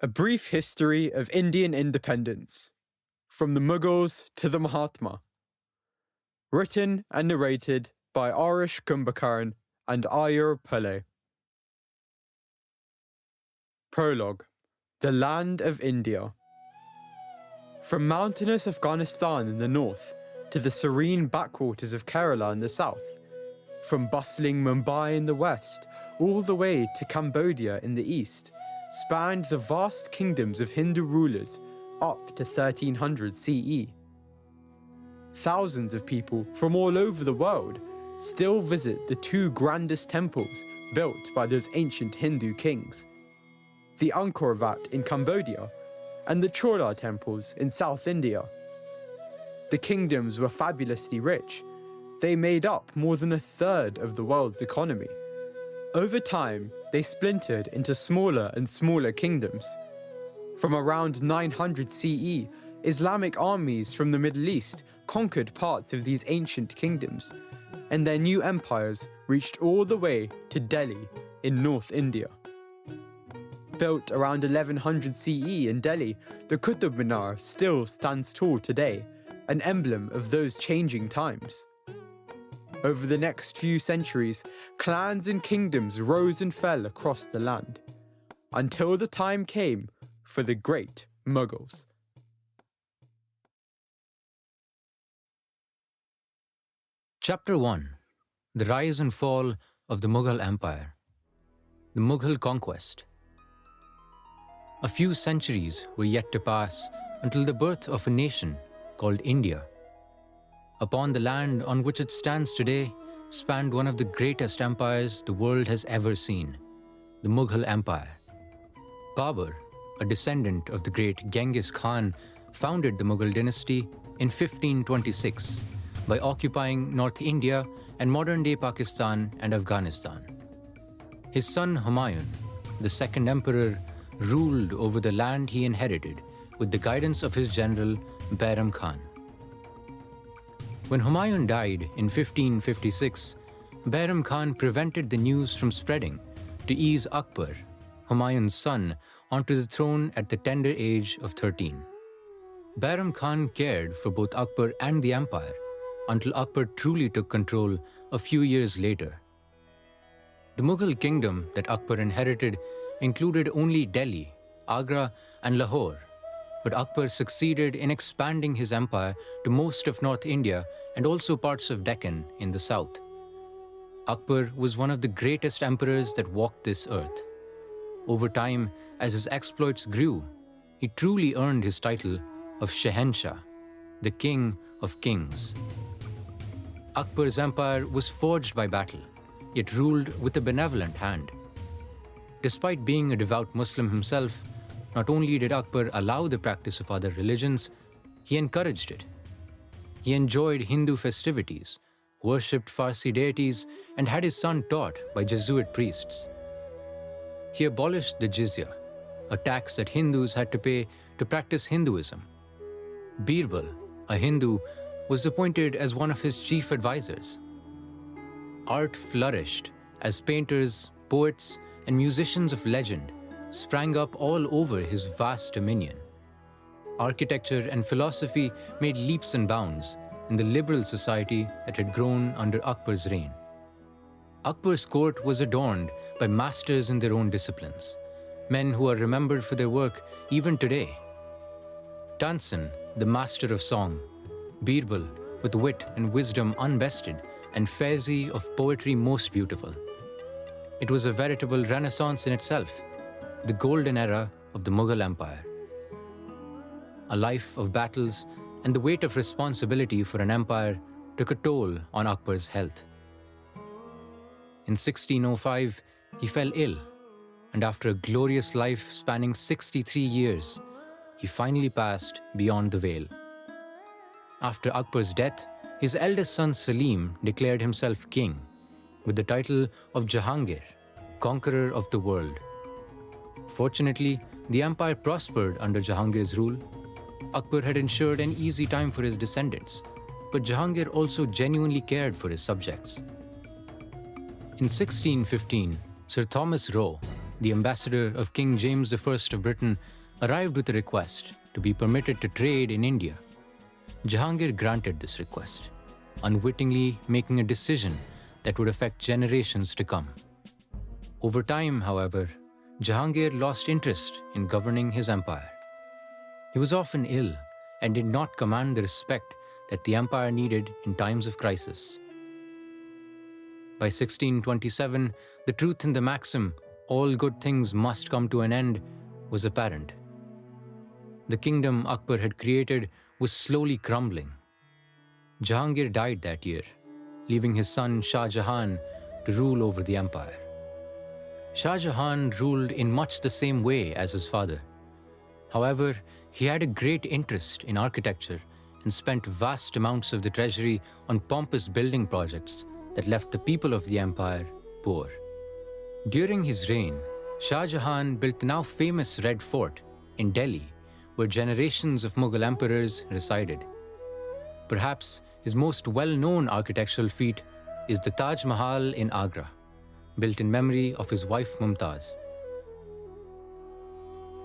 A brief history of Indian independence, from the Mughals to the Mahatma. Written and narrated by Aarush Kumbhakern and Ayur Pulle. Prologue. The Land of India. From mountainous Afghanistan in the north to the serene backwaters of Kerala in the south, from bustling Mumbai in the west all the way to Cambodia in the east, spanned the vast kingdoms of Hindu rulers up to 1300 CE. Thousands of people from all over the world still visit the two grandest temples built by those ancient Hindu kings, the Angkor Wat in Cambodia and the Chola temples in South India. The kingdoms were fabulously rich. They made up more than a third of the world's economy. Over time, they splintered into smaller and smaller kingdoms. From around 900 CE, Islamic armies from the Middle East conquered parts of these ancient kingdoms, and their new empires reached all the way to Delhi in North India. Built around 1100 CE in Delhi, the Qutub Minar still stands tall today, an emblem of those changing times. Over the next few centuries, clans and kingdoms rose and fell across the land, until the time came for the great Mughals. Chapter 1. The Rise and Fall of the Mughal Empire. The Mughal Conquest. A few centuries were yet to pass until the birth of a nation called India. Upon the land on which it stands today spanned one of the greatest empires the world has ever seen, the Mughal Empire. Babur, a descendant of the great Genghis Khan, founded the Mughal dynasty in 1526 by occupying North India and modern-day Pakistan and Afghanistan. His son Humayun, the second emperor, ruled over the land he inherited with the guidance of his general Bairam Khan. When Humayun died in 1556, Bairam Khan prevented the news from spreading to ease Akbar, Humayun's son, onto the throne at the tender age of 13. Bairam Khan cared for both Akbar and the empire until Akbar truly took control a few years later. The Mughal kingdom that Akbar inherited included only Delhi, Agra, and Lahore, but Akbar succeeded in expanding his empire to most of North India and also parts of Deccan in the south. Akbar was one of the greatest emperors that walked this earth. Over time, as his exploits grew, he truly earned his title of Shahenshah, the King of Kings. Akbar's empire was forged by battle, yet ruled with a benevolent hand. Despite being a devout Muslim himself, not only did Akbar allow the practice of other religions, he encouraged it. He enjoyed Hindu festivities, worshipped Farsi deities, and had his son taught by Jesuit priests. He abolished the jizya, a tax that Hindus had to pay to practice Hinduism. Birbal, a Hindu, was appointed as one of his chief advisors. Art flourished as painters, poets, and musicians of legend sprang up all over his vast dominion. Architecture and philosophy made leaps and bounds in the liberal society that had grown under Akbar's reign. Akbar's court was adorned by masters in their own disciplines, men who are remembered for their work even today. Tansen, the master of song, Birbal, with wit and wisdom unbested, and Faizi of poetry most beautiful. It was a veritable renaissance in itself, the golden era of the Mughal Empire. A life of battles and the weight of responsibility for an empire took a toll on Akbar's health. In 1605, he fell ill, and after a glorious life spanning 63 years, he finally passed beyond the veil. After Akbar's death, his eldest son Salim declared himself king, with the title of Jahangir, conqueror of the world. Fortunately, the empire prospered under Jahangir's rule. Akbar had ensured an easy time for his descendants, but Jahangir also genuinely cared for his subjects. In 1615, Sir Thomas Roe, the ambassador of King James I of Britain, arrived with a request to be permitted to trade in India. Jahangir granted this request, unwittingly making a decision that would affect generations to come. Over time, however, Jahangir lost interest in governing his empire. He was often ill and did not command the respect that the empire needed in times of crisis. By 1627, the truth in the maxim, "all good things must come to an end," was apparent. The kingdom Akbar had created was slowly crumbling. Jahangir died that year, leaving his son Shah Jahan to rule over the empire. Shah Jahan ruled in much the same way as his father. However, he had a great interest in architecture and spent vast amounts of the treasury on pompous building projects that left the people of the empire poor. During his reign, Shah Jahan built the now famous Red Fort in Delhi, where generations of Mughal emperors resided. Perhaps his most well-known architectural feat is the Taj Mahal in Agra, built in memory of his wife Mumtaz.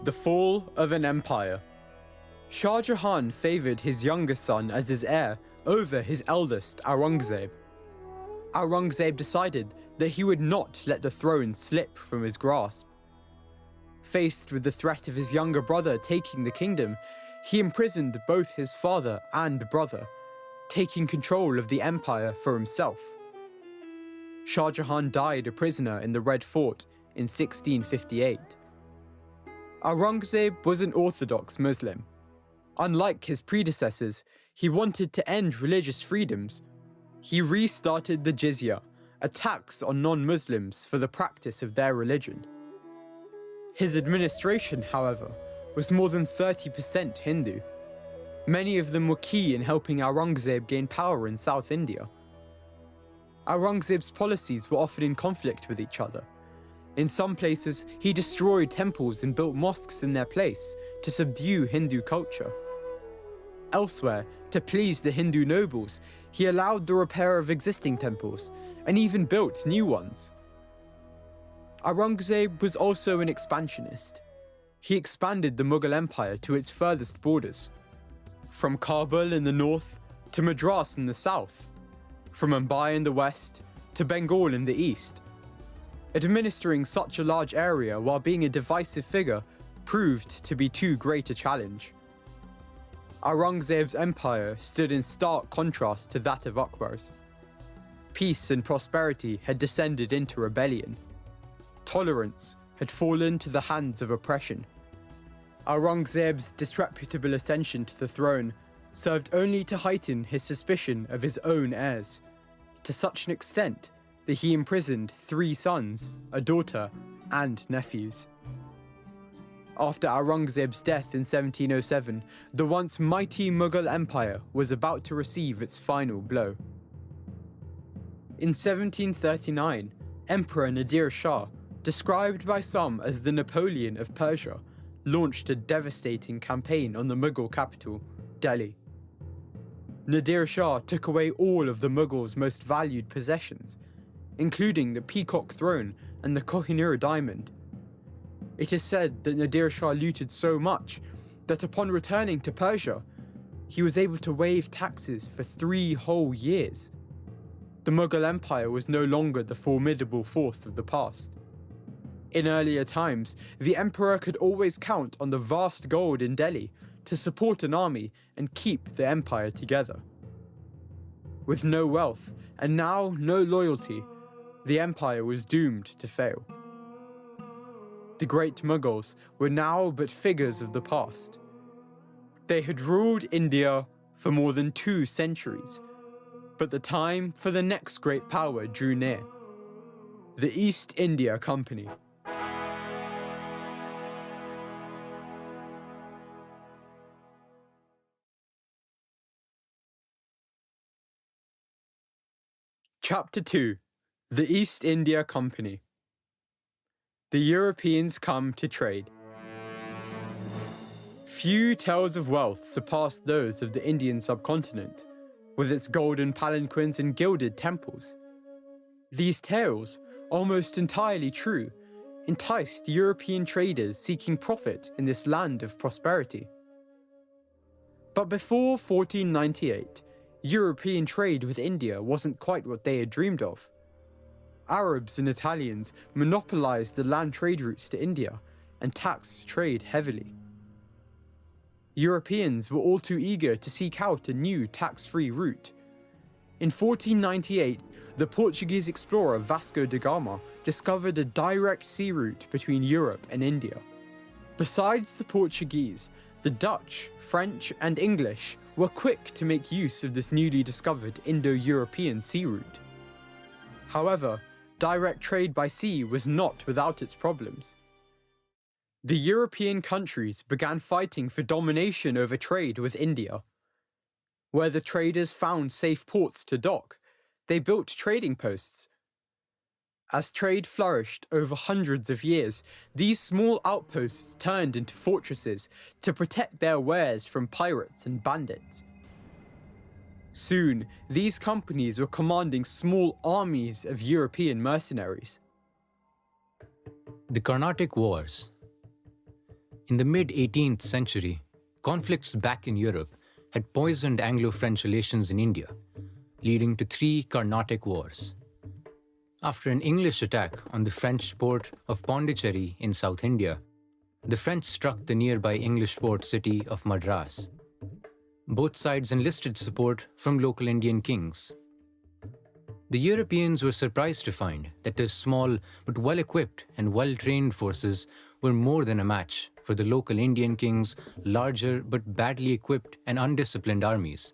The fall of an empire. Shah Jahan favoured his younger son as his heir over his eldest, Aurangzeb. Aurangzeb decided that he would not let the throne slip from his grasp. Faced with the threat of his younger brother taking the kingdom, he imprisoned both his father and brother, taking control of the empire for himself. Shah Jahan died a prisoner in the Red Fort in 1658. Aurangzeb was an Orthodox Muslim. Unlike his predecessors, he wanted to end religious freedoms. He restarted the jizya, a tax on non-Muslims for the practice of their religion. His administration, however, was more than 30% Hindu. Many of them were key in helping Aurangzeb gain power in South India. Aurangzeb's policies were often in conflict with each other. In some places, he destroyed temples and built mosques in their place to subdue Hindu culture. Elsewhere, to please the Hindu nobles, he allowed the repair of existing temples and even built new ones. Aurangzeb was also an expansionist. He expanded the Mughal Empire to its furthest borders, from Kabul in the north to Madras in the south, from Mumbai in the west to Bengal in the east. Administering such a large area while being a divisive figure proved to be too great a challenge. Aurangzeb's empire stood in stark contrast to that of Akbar's. Peace and prosperity had descended into rebellion. Tolerance had fallen to the hands of oppression. Aurangzeb's disreputable ascension to the throne served only to heighten his suspicion of his own heirs, to such an extent that he imprisoned 3 sons, a daughter, and nephews. After Aurangzeb's death in 1707, the once mighty Mughal Empire was about to receive its final blow. In 1739, Emperor Nadir Shah, described by some as the Napoleon of Persia, launched a devastating campaign on the Mughal capital, Delhi. Nadir Shah took away all of the Mughals' most valued possessions, including the peacock throne and the Kohinoor diamond. It is said that Nadir Shah looted so much that upon returning to Persia, he was able to waive taxes for 3 whole years. The Mughal Empire was no longer the formidable force of the past. In earlier times, the emperor could always count on the vast gold in Delhi to support an army and keep the empire together. With no wealth, and now no loyalty, the empire was doomed to fail. The great Mughals were now but figures of the past. They had ruled India for more than 2 centuries, but the time for the next great power drew near: the East India Company. Chapter 2: The East India Company. The Europeans come to trade. Few tales of wealth surpassed those of the Indian subcontinent, with its golden palanquins and gilded temples. These tales, almost entirely true, enticed European traders seeking profit in this land of prosperity. But before 1498, European trade with India wasn't quite what they had dreamed of. Arabs and Italians monopolized the land trade routes to India and taxed trade heavily. Europeans were all too eager to seek out a new tax-free route. In 1498, the Portuguese explorer Vasco da Gama discovered a direct sea route between Europe and India. Besides the Portuguese, the Dutch, French, and English were quick to make use of this newly discovered Indo-European sea route. However, direct trade by sea was not without its problems. The European countries began fighting for domination over trade with India. Where the traders found safe ports to dock, they built trading posts. As trade flourished over hundreds of years, these small outposts turned into fortresses to protect their wares from pirates and bandits. Soon, these companies were commanding small armies of European mercenaries. The Carnatic Wars. In the mid-18th century, conflicts back in Europe had poisoned Anglo-French relations in India, leading to 3 Carnatic Wars. After an English attack on the French port of Pondicherry in South India, the French struck the nearby English port city of Madras. Both sides enlisted support from local Indian kings. The Europeans were surprised to find that their small but well-equipped and well-trained forces were more than a match for the local Indian kings' larger but badly equipped and undisciplined armies.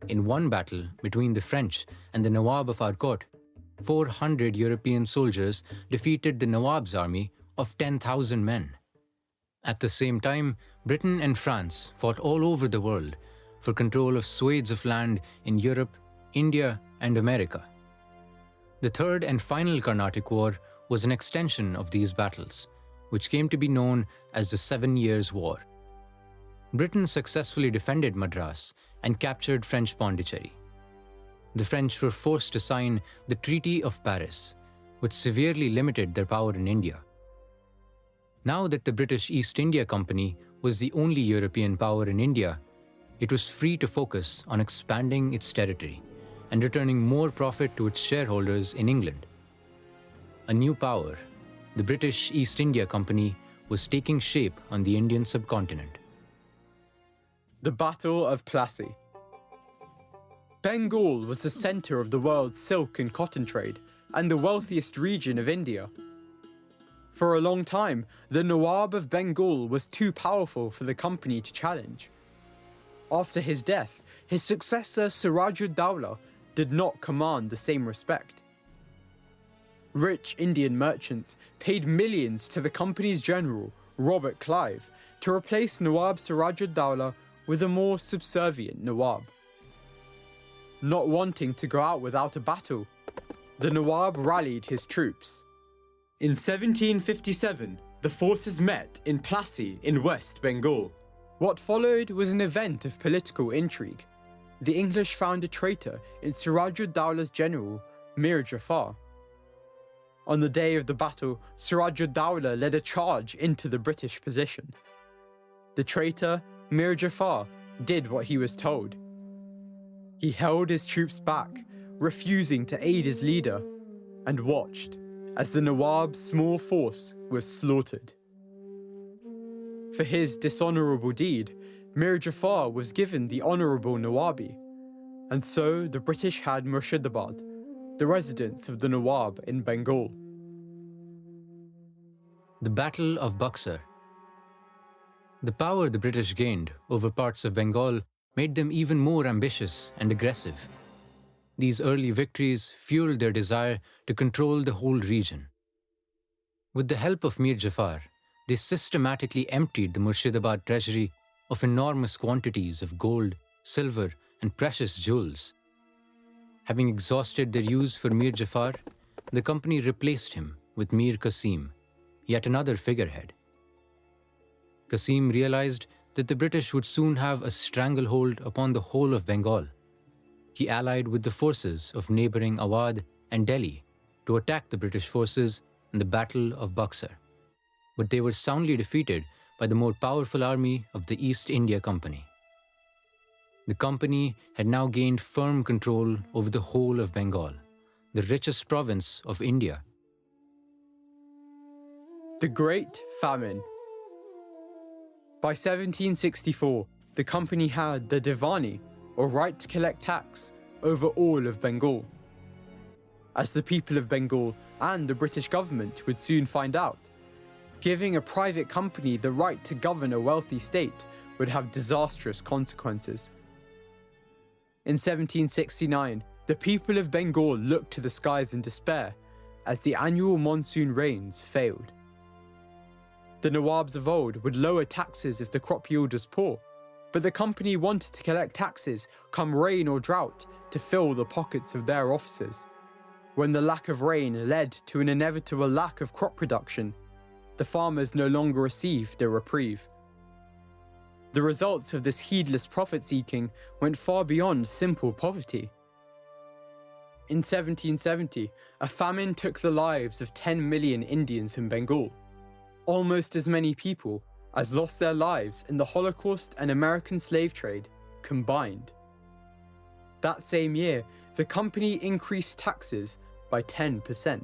In one battle between the French and the Nawab of Arcot, 400 European soldiers defeated the Nawab's army of 10,000 men. At the same time, Britain and France fought all over the world for control of swathes of land in Europe, India, and America. The third and final Carnatic War was an extension of these battles, which came to be known as the 7 Years' War. Britain successfully defended Madras and captured French Pondicherry. The French were forced to sign the Treaty of Paris, which severely limited their power in India. Now that the British East India Company was the only European power in India, it was free to focus on expanding its territory and returning more profit to its shareholders in England. A new power, the British East India Company, was taking shape on the Indian subcontinent. The Battle of Plassey. Bengal was the center of the world's silk and cotton trade and the wealthiest region of India. For a long time, the Nawab of Bengal was too powerful for the company to challenge. After his death, his successor Siraj-ud-Dawla did not command the same respect. Rich Indian merchants paid millions to the company's general, Robert Clive, to replace Nawab Siraj-ud-Dawla with a more subservient Nawab. Not wanting to go out without a battle, the Nawab rallied his troops. In 1757, the forces met in Plassey in West Bengal. What followed was an event of political intrigue. The English found a traitor in Siraj-ud-Dawla's general, Mir Jafar. On the day of the battle, Siraj-ud-Dawla led a charge into the British position. The traitor, Mir Jafar, did what he was told. He held his troops back, refusing to aid his leader, and watched as the Nawab's small force was slaughtered. For his dishonorable deed, Mir Jafar was given the honorable Nawabi, and so the British had Murshidabad, the residence of the Nawab in Bengal. The Battle of Buxar. The power the British gained over parts of Bengal made them even more ambitious and aggressive. These early victories fueled their desire to control the whole region. With the help of Mir Jafar, they systematically emptied the Murshidabad treasury of enormous quantities of gold, silver, and precious jewels. Having exhausted their use for Mir Jafar, the company replaced him with Mir Qasim, yet another figurehead. Qasim realized that the British would soon have a stranglehold upon the whole of Bengal. He allied with the forces of neighboring Awadh and Delhi to attack the British forces in the Battle of Buxar, but they were soundly defeated by the more powerful army of the East India Company. The company had now gained firm control over the whole of Bengal, the richest province of India. The Great Famine. By 1764, the company had the Divani, or right to collect tax, over all of Bengal. As the people of Bengal and the British government would soon find out, giving a private company the right to govern a wealthy state would have disastrous consequences. In 1769, the people of Bengal looked to the skies in despair as the annual monsoon rains failed. The Nawabs of old would lower taxes if the crop yield was poor, but the company wanted to collect taxes come rain or drought to fill the pockets of their officers. When the lack of rain led to an inevitable lack of crop production, the farmers no longer received a reprieve. The results of this heedless profit-seeking went far beyond simple poverty. In 1770, a famine took the lives of 10 million Indians in Bengal, almost as many people as lost their lives in the Holocaust and American slave trade combined. That same year, the company increased taxes by 10%.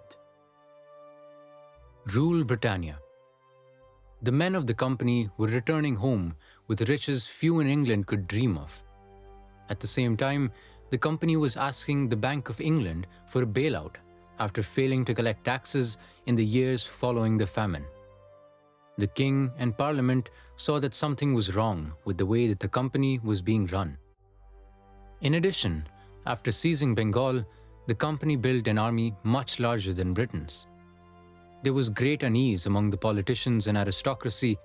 Rule Britannia. The men of the company were returning home with riches few in England could dream of. At the same time, the company was asking the Bank of England for a bailout after failing to collect taxes in the years following the famine. The king and parliament saw that something was wrong with the way that the company was being run. In addition, after seizing Bengal, the company built an army much larger than Britain's. There was great unease among the politicians and aristocracy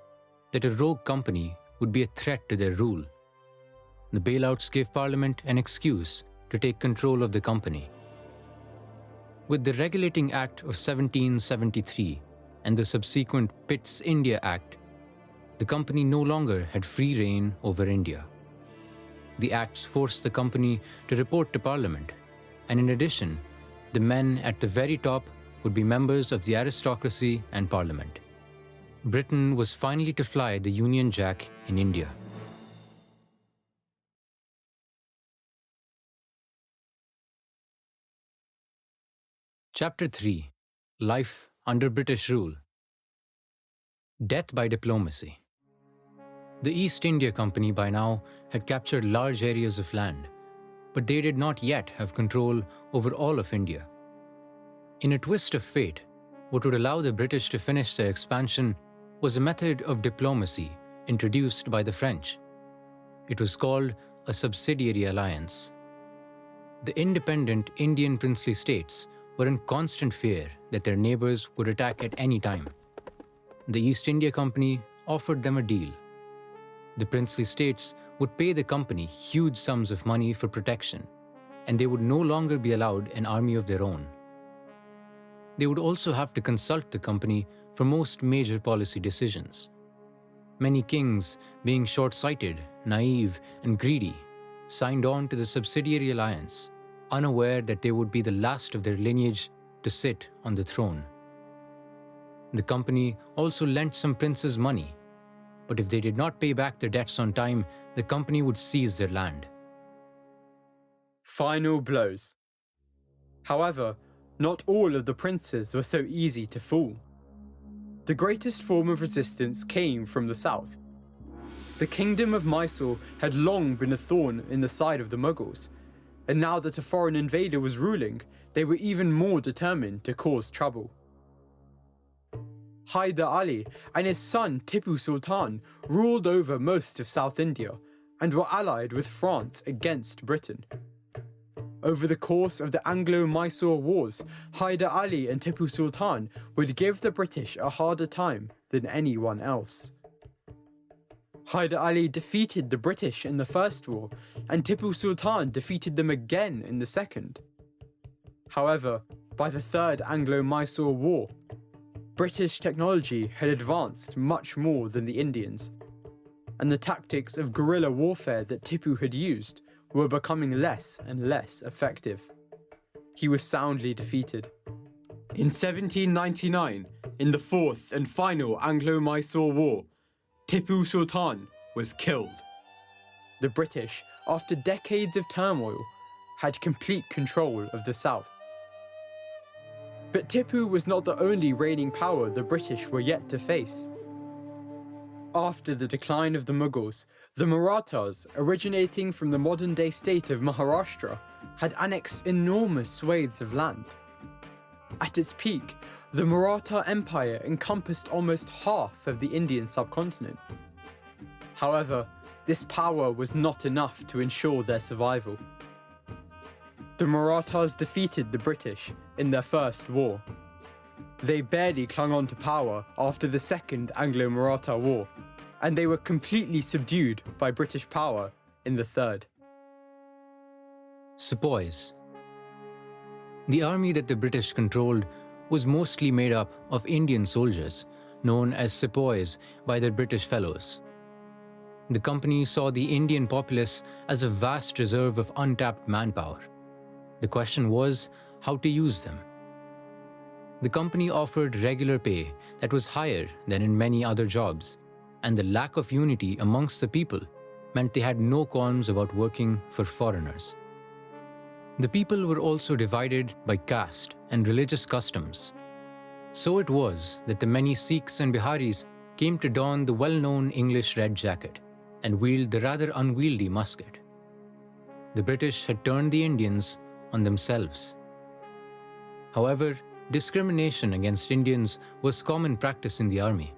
that a rogue company would be a threat to their rule. The bailouts gave Parliament an excuse to take control of the company. With the Regulating Act of 1773 and the subsequent Pitt's India Act, the company no longer had free rein over India. The acts forced the company to report to Parliament, and in addition, the men at the very top would be members of the aristocracy and Parliament. Britain was finally to fly the Union Jack in India. Chapter 3. Life under British Rule. Death by Diplomacy. The East India Company by now had captured large areas of land, but they did not yet have control over all of India. In a twist of fate, what would allow the British to finish their expansion was a method of diplomacy introduced by the French. It was called a subsidiary alliance. The independent Indian princely states were in constant fear that their neighbors would attack at any time. The East India Company offered them a deal. The princely states would pay the company huge sums of money for protection, and they would no longer be allowed an army of their own. They would also have to consult the company for most major policy decisions. Many kings, being short-sighted, naive, and greedy, signed on to the subsidiary alliance, unaware that they would be the last of their lineage to sit on the throne. The company also lent some princes money, but if they did not pay back their debts on time, the company would seize their land. Final blows. However, not all of the princes were so easy to fool. The greatest form of resistance came from the south. The kingdom of Mysore had long been a thorn in the side of the Mughals, and now that a foreign invader was ruling, they were even more determined to cause trouble. Hyder Ali and his son Tipu Sultan ruled over most of South India and were allied with France against Britain. Over the course of the Anglo-Mysore Wars, Hyder Ali and Tipu Sultan would give the British a harder time than anyone else. Hyder Ali defeated the British in the First War, and Tipu Sultan defeated them again in the Second. However, by the Third Anglo-Mysore War, British technology had advanced much more than the Indians, and the tactics of guerrilla warfare that Tipu had used were becoming less and less effective. He was soundly defeated. In 1799, in the fourth and final Anglo-Mysore War, Tipu Sultan was killed. The British, after decades of turmoil, had complete control of the south. But Tipu was not the only reigning power the British were yet to face. After the decline of the Mughals, the Marathas, originating from the modern-day state of Maharashtra, had annexed enormous swathes of land. At its peak, the Maratha Empire encompassed almost half of the Indian subcontinent. However, this power was not enough to ensure their survival. The Marathas defeated the British in their first war. They barely clung on to power after the Second Anglo-Maratha War, and they were completely subdued by British power in the third. Sepoys. The army that the British controlled was mostly made up of Indian soldiers, known as Sepoys by their British fellows. The company saw the Indian populace as a vast reserve of untapped manpower. The question was how to use them. The company offered regular pay that was higher than in many other jobs, and the lack of unity amongst the people meant they had no qualms about working for foreigners. The people were also divided by caste and religious customs. So it was that the many Sikhs and Biharis came to don the well-known English red jacket and wield the rather unwieldy musket. The British had turned the Indians on themselves. However, discrimination against Indians was common practice in the army,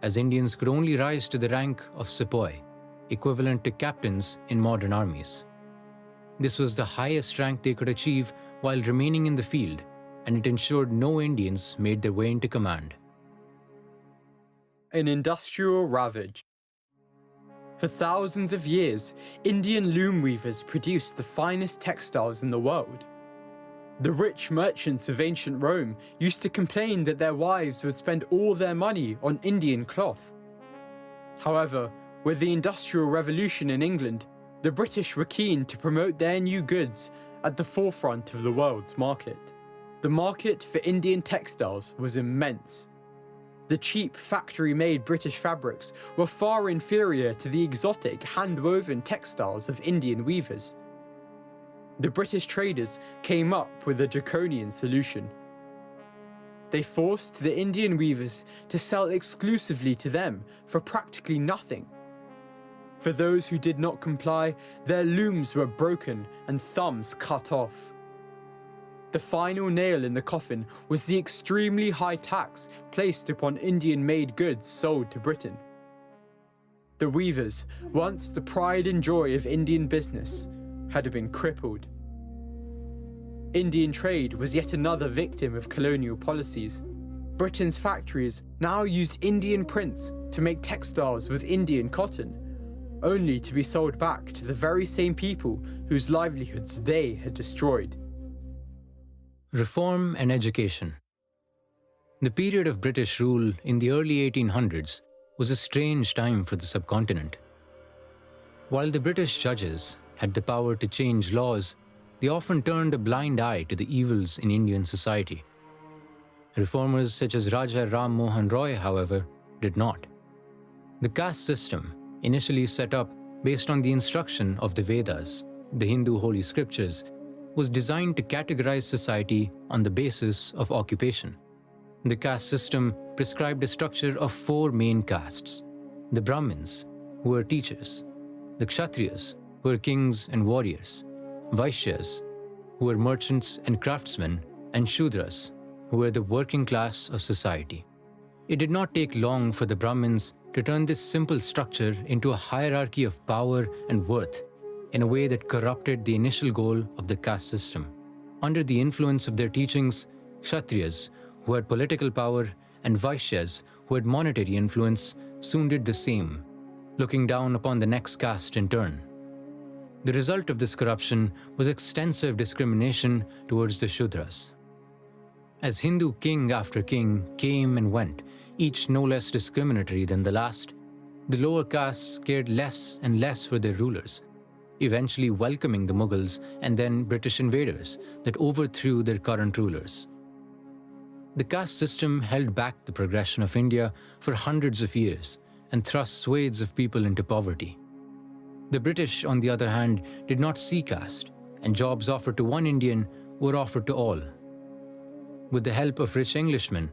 as Indians could only rise to the rank of Sepoy, equivalent to captains in modern armies. This was the highest rank they could achieve while remaining in the field, and it ensured no Indians made their way into command. An industrial ravage. For thousands of years, Indian loom weavers produced the finest textiles in the world. The rich merchants of ancient Rome used to complain that their wives would spend all their money on Indian cloth. However, with the Industrial Revolution in England, the British were keen to promote their new goods at the forefront of the world's market. The market for Indian textiles was immense. The cheap factory-made British fabrics were far inferior to the exotic hand-woven textiles of Indian weavers. The British traders came up with a draconian solution. They forced the Indian weavers to sell exclusively to them for practically nothing. For those who did not comply, their looms were broken and thumbs cut off. The final nail in the coffin was the extremely high tax placed upon Indian-made goods sold to Britain. The weavers, once the pride and joy of Indian business, had been crippled. Indian trade was yet another victim of colonial policies. Britain's factories now used Indian prints to make textiles with Indian cotton, only to be sold back to the very same people whose livelihoods they had destroyed. Reform and education. The period of British rule in the early 1800s was a strange time for the subcontinent. While the British judges had the power to change laws, they often turned a blind eye to the evils in Indian society. Reformers such as Raja Ram Mohan Roy, however, did not. The caste system, initially set up based on the instruction of the Vedas, the Hindu holy scriptures, was designed to categorize society on the basis of occupation. The caste system prescribed a structure of 4 main castes: the Brahmins, who were teachers; the Kshatriyas, who were kings and warriors; Vaishyas, who were merchants and craftsmen; and Shudras, who were the working class of society. It did not take long for the Brahmins to turn this simple structure into a hierarchy of power and worth in a way that corrupted the initial goal of the caste system. Under the influence of their teachings, Kshatriyas, who had political power, and Vaishyas, who had monetary influence, soon did the same, looking down upon the next caste in turn. The result of this corruption was extensive discrimination towards the Shudras. As Hindu king after king came and went, each no less discriminatory than the last, the lower castes cared less and less for their rulers, eventually welcoming the Mughals and then British invaders that overthrew their current rulers. The caste system held back the progression of India for hundreds of years and thrust swathes of people into poverty. The British, on the other hand, did not see caste, and jobs offered to one Indian were offered to all. With the help of rich Englishmen,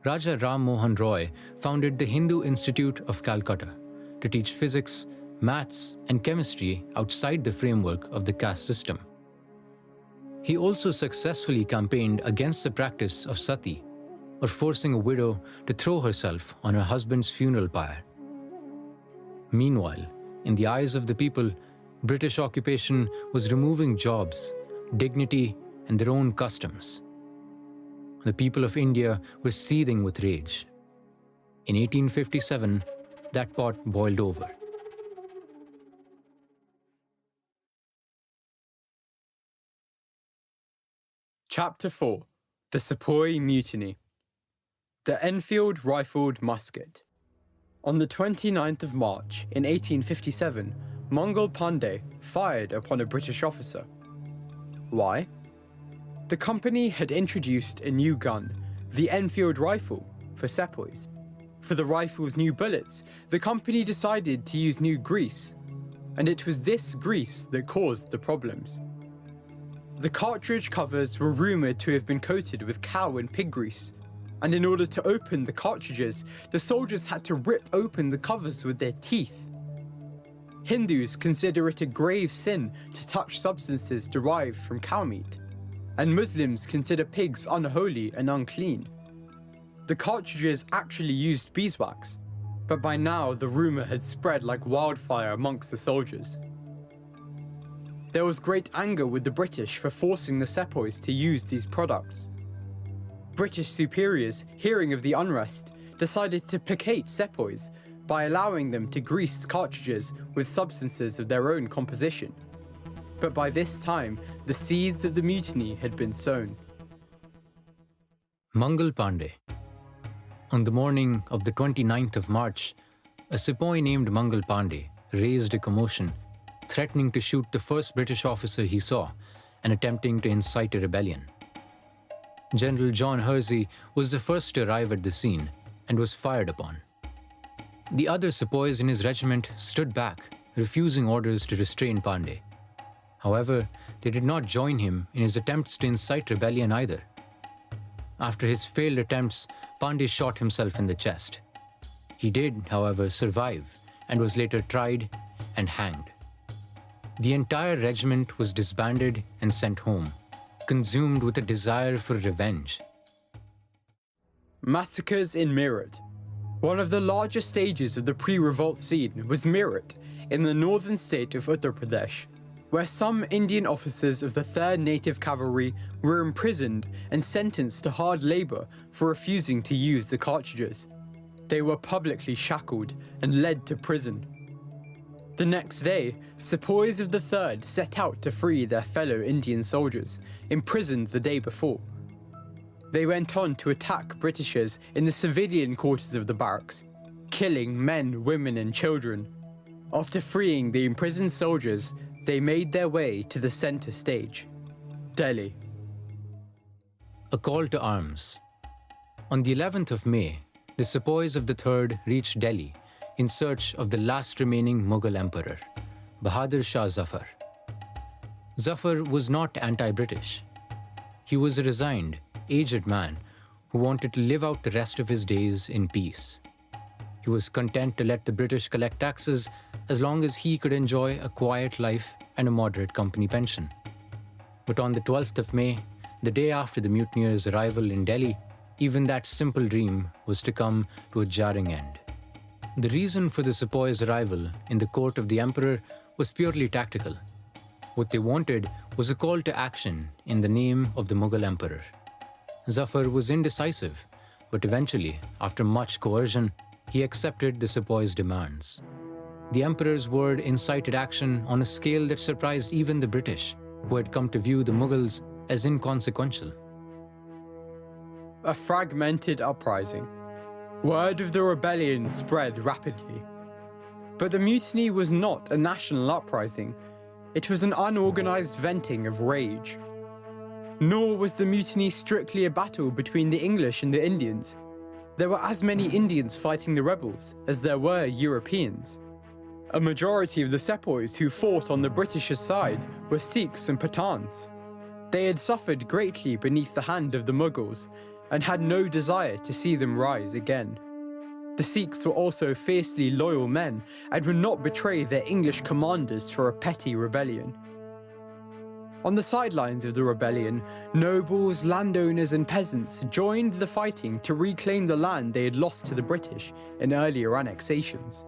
Raja Ram Mohan Roy founded the Hindu Institute of Calcutta to teach physics, maths, and chemistry outside the framework of the caste system. He also successfully campaigned against the practice of sati, or forcing a widow to throw herself on her husband's funeral pyre. Meanwhile, in the eyes of the people, British occupation was removing jobs, dignity, and their own customs. The people of India were seething with rage. In 1857, that pot boiled over. Chapter 4: The Sepoy Mutiny. The Enfield Rifled Musket. On the 29th of March in 1857, Mangal Pandey fired upon a British officer. Why? The company had introduced a new gun, the Enfield rifle, for Sepoys. For the rifle's new bullets, the company decided to use new grease, and it was this grease that caused the problems. The cartridge covers were rumoured to have been coated with cow and pig grease, and in order to open the cartridges, the soldiers had to rip open the covers with their teeth. Hindus consider it a grave sin to touch substances derived from cow meat, and Muslims consider pigs unholy and unclean. The cartridges actually used beeswax, but by now the rumour had spread like wildfire amongst the soldiers. There was great anger with the British for forcing the Sepoys to use these products. British superiors, hearing of the unrest, decided to placate Sepoys by allowing them to grease cartridges with substances of their own composition. But by this time, the seeds of the mutiny had been sown. Mangal Pandey. On the morning of the 29th of March, a Sepoy named Mangal Pandey raised a commotion, threatening to shoot the first British officer he saw and attempting to incite a rebellion. General John Hersey was the first to arrive at the scene and was fired upon. The other Sepoys in his regiment stood back, refusing orders to restrain Pandey. However, they did not join him in his attempts to incite rebellion either. After his failed attempts, Pandey shot himself in the chest. He did, however, survive and was later tried and hanged. The entire regiment was disbanded and sent home, consumed with a desire for revenge. Massacres in Meerut. One of the largest stages of the pre-revolt scene was Meerut, in the northern state of Uttar Pradesh, where some Indian officers of the 3rd Native Cavalry were imprisoned and sentenced to hard labour for refusing to use the cartridges. They were publicly shackled and led to prison. The next day, Sepoys of the 3rd set out to free their fellow Indian soldiers, imprisoned the day before. They went on to attack Britishers in the civilian quarters of the barracks, killing men, women and children. After freeing the imprisoned soldiers, they made their way to the centre stage, Delhi. A call to arms. On the 11th of May, the Sepoys of the 3rd reached Delhi in search of the last remaining Mughal emperor, Bahadur Shah Zafar. Zafar was not anti-British. He was a resigned, aged man who wanted to live out the rest of his days in peace. He was content to let the British collect taxes as long as he could enjoy a quiet life and a moderate company pension. But on the 12th of May, the day after the mutineers' arrival in Delhi, even that simple dream was to come to a jarring end. The reason for the Sepoys' arrival in the court of the emperor was purely tactical. What they wanted was a call to action in the name of the Mughal emperor. Zafar was indecisive, but eventually, after much coercion, he accepted the Sepoys' demands. The emperor's word incited action on a scale that surprised even the British, who had come to view the Mughals as inconsequential. A fragmented uprising. Word of the rebellion spread rapidly. But the mutiny was not a national uprising. It was an unorganized venting of rage. Nor was the mutiny strictly a battle between the English and the Indians. There were as many Indians fighting the rebels as there were Europeans. A majority of the Sepoys who fought on the British's side were Sikhs and Pathans. They had suffered greatly beneath the hand of the Mughals and had no desire to see them rise again. The Sikhs were also fiercely loyal men and would not betray their English commanders for a petty rebellion. On the sidelines of the rebellion, nobles, landowners and peasants joined the fighting to reclaim the land they had lost to the British in earlier annexations.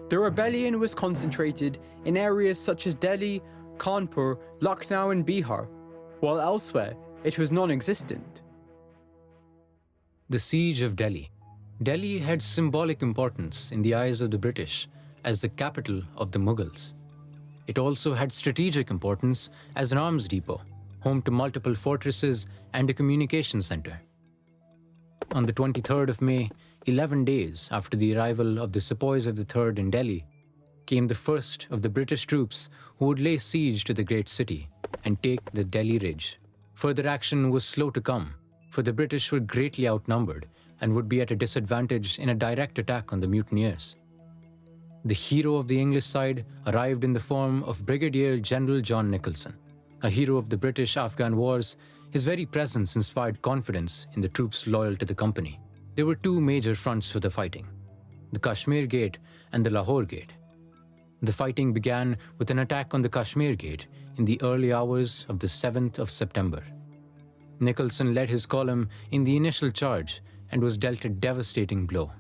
The rebellion was concentrated in areas such as Delhi, Kanpur, Lucknow and Bihar, while elsewhere it was non-existent. The Siege of Delhi. Delhi had symbolic importance in the eyes of the British as the capital of the Mughals. It also had strategic importance as an arms depot, home to multiple fortresses and a communication center. On the 23rd of May, 11 days after the arrival of the Sepoys of the Third in Delhi, came the first of the British troops who would lay siege to the great city and take the Delhi Ridge. Further action was slow to come, for the British were greatly outnumbered and would be at a disadvantage in a direct attack on the mutineers. The hero of the English side arrived in the form of Brigadier General John Nicholson. A hero of the British-Afghan wars, his very presence inspired confidence in the troops loyal to the company. There were two major fronts for the fighting, the Kashmir Gate and the Lahore Gate. The fighting began with an attack on the Kashmir Gate in the early hours of the 7th of September. Nicholson led his column in the initial charge and was dealt a devastating blow.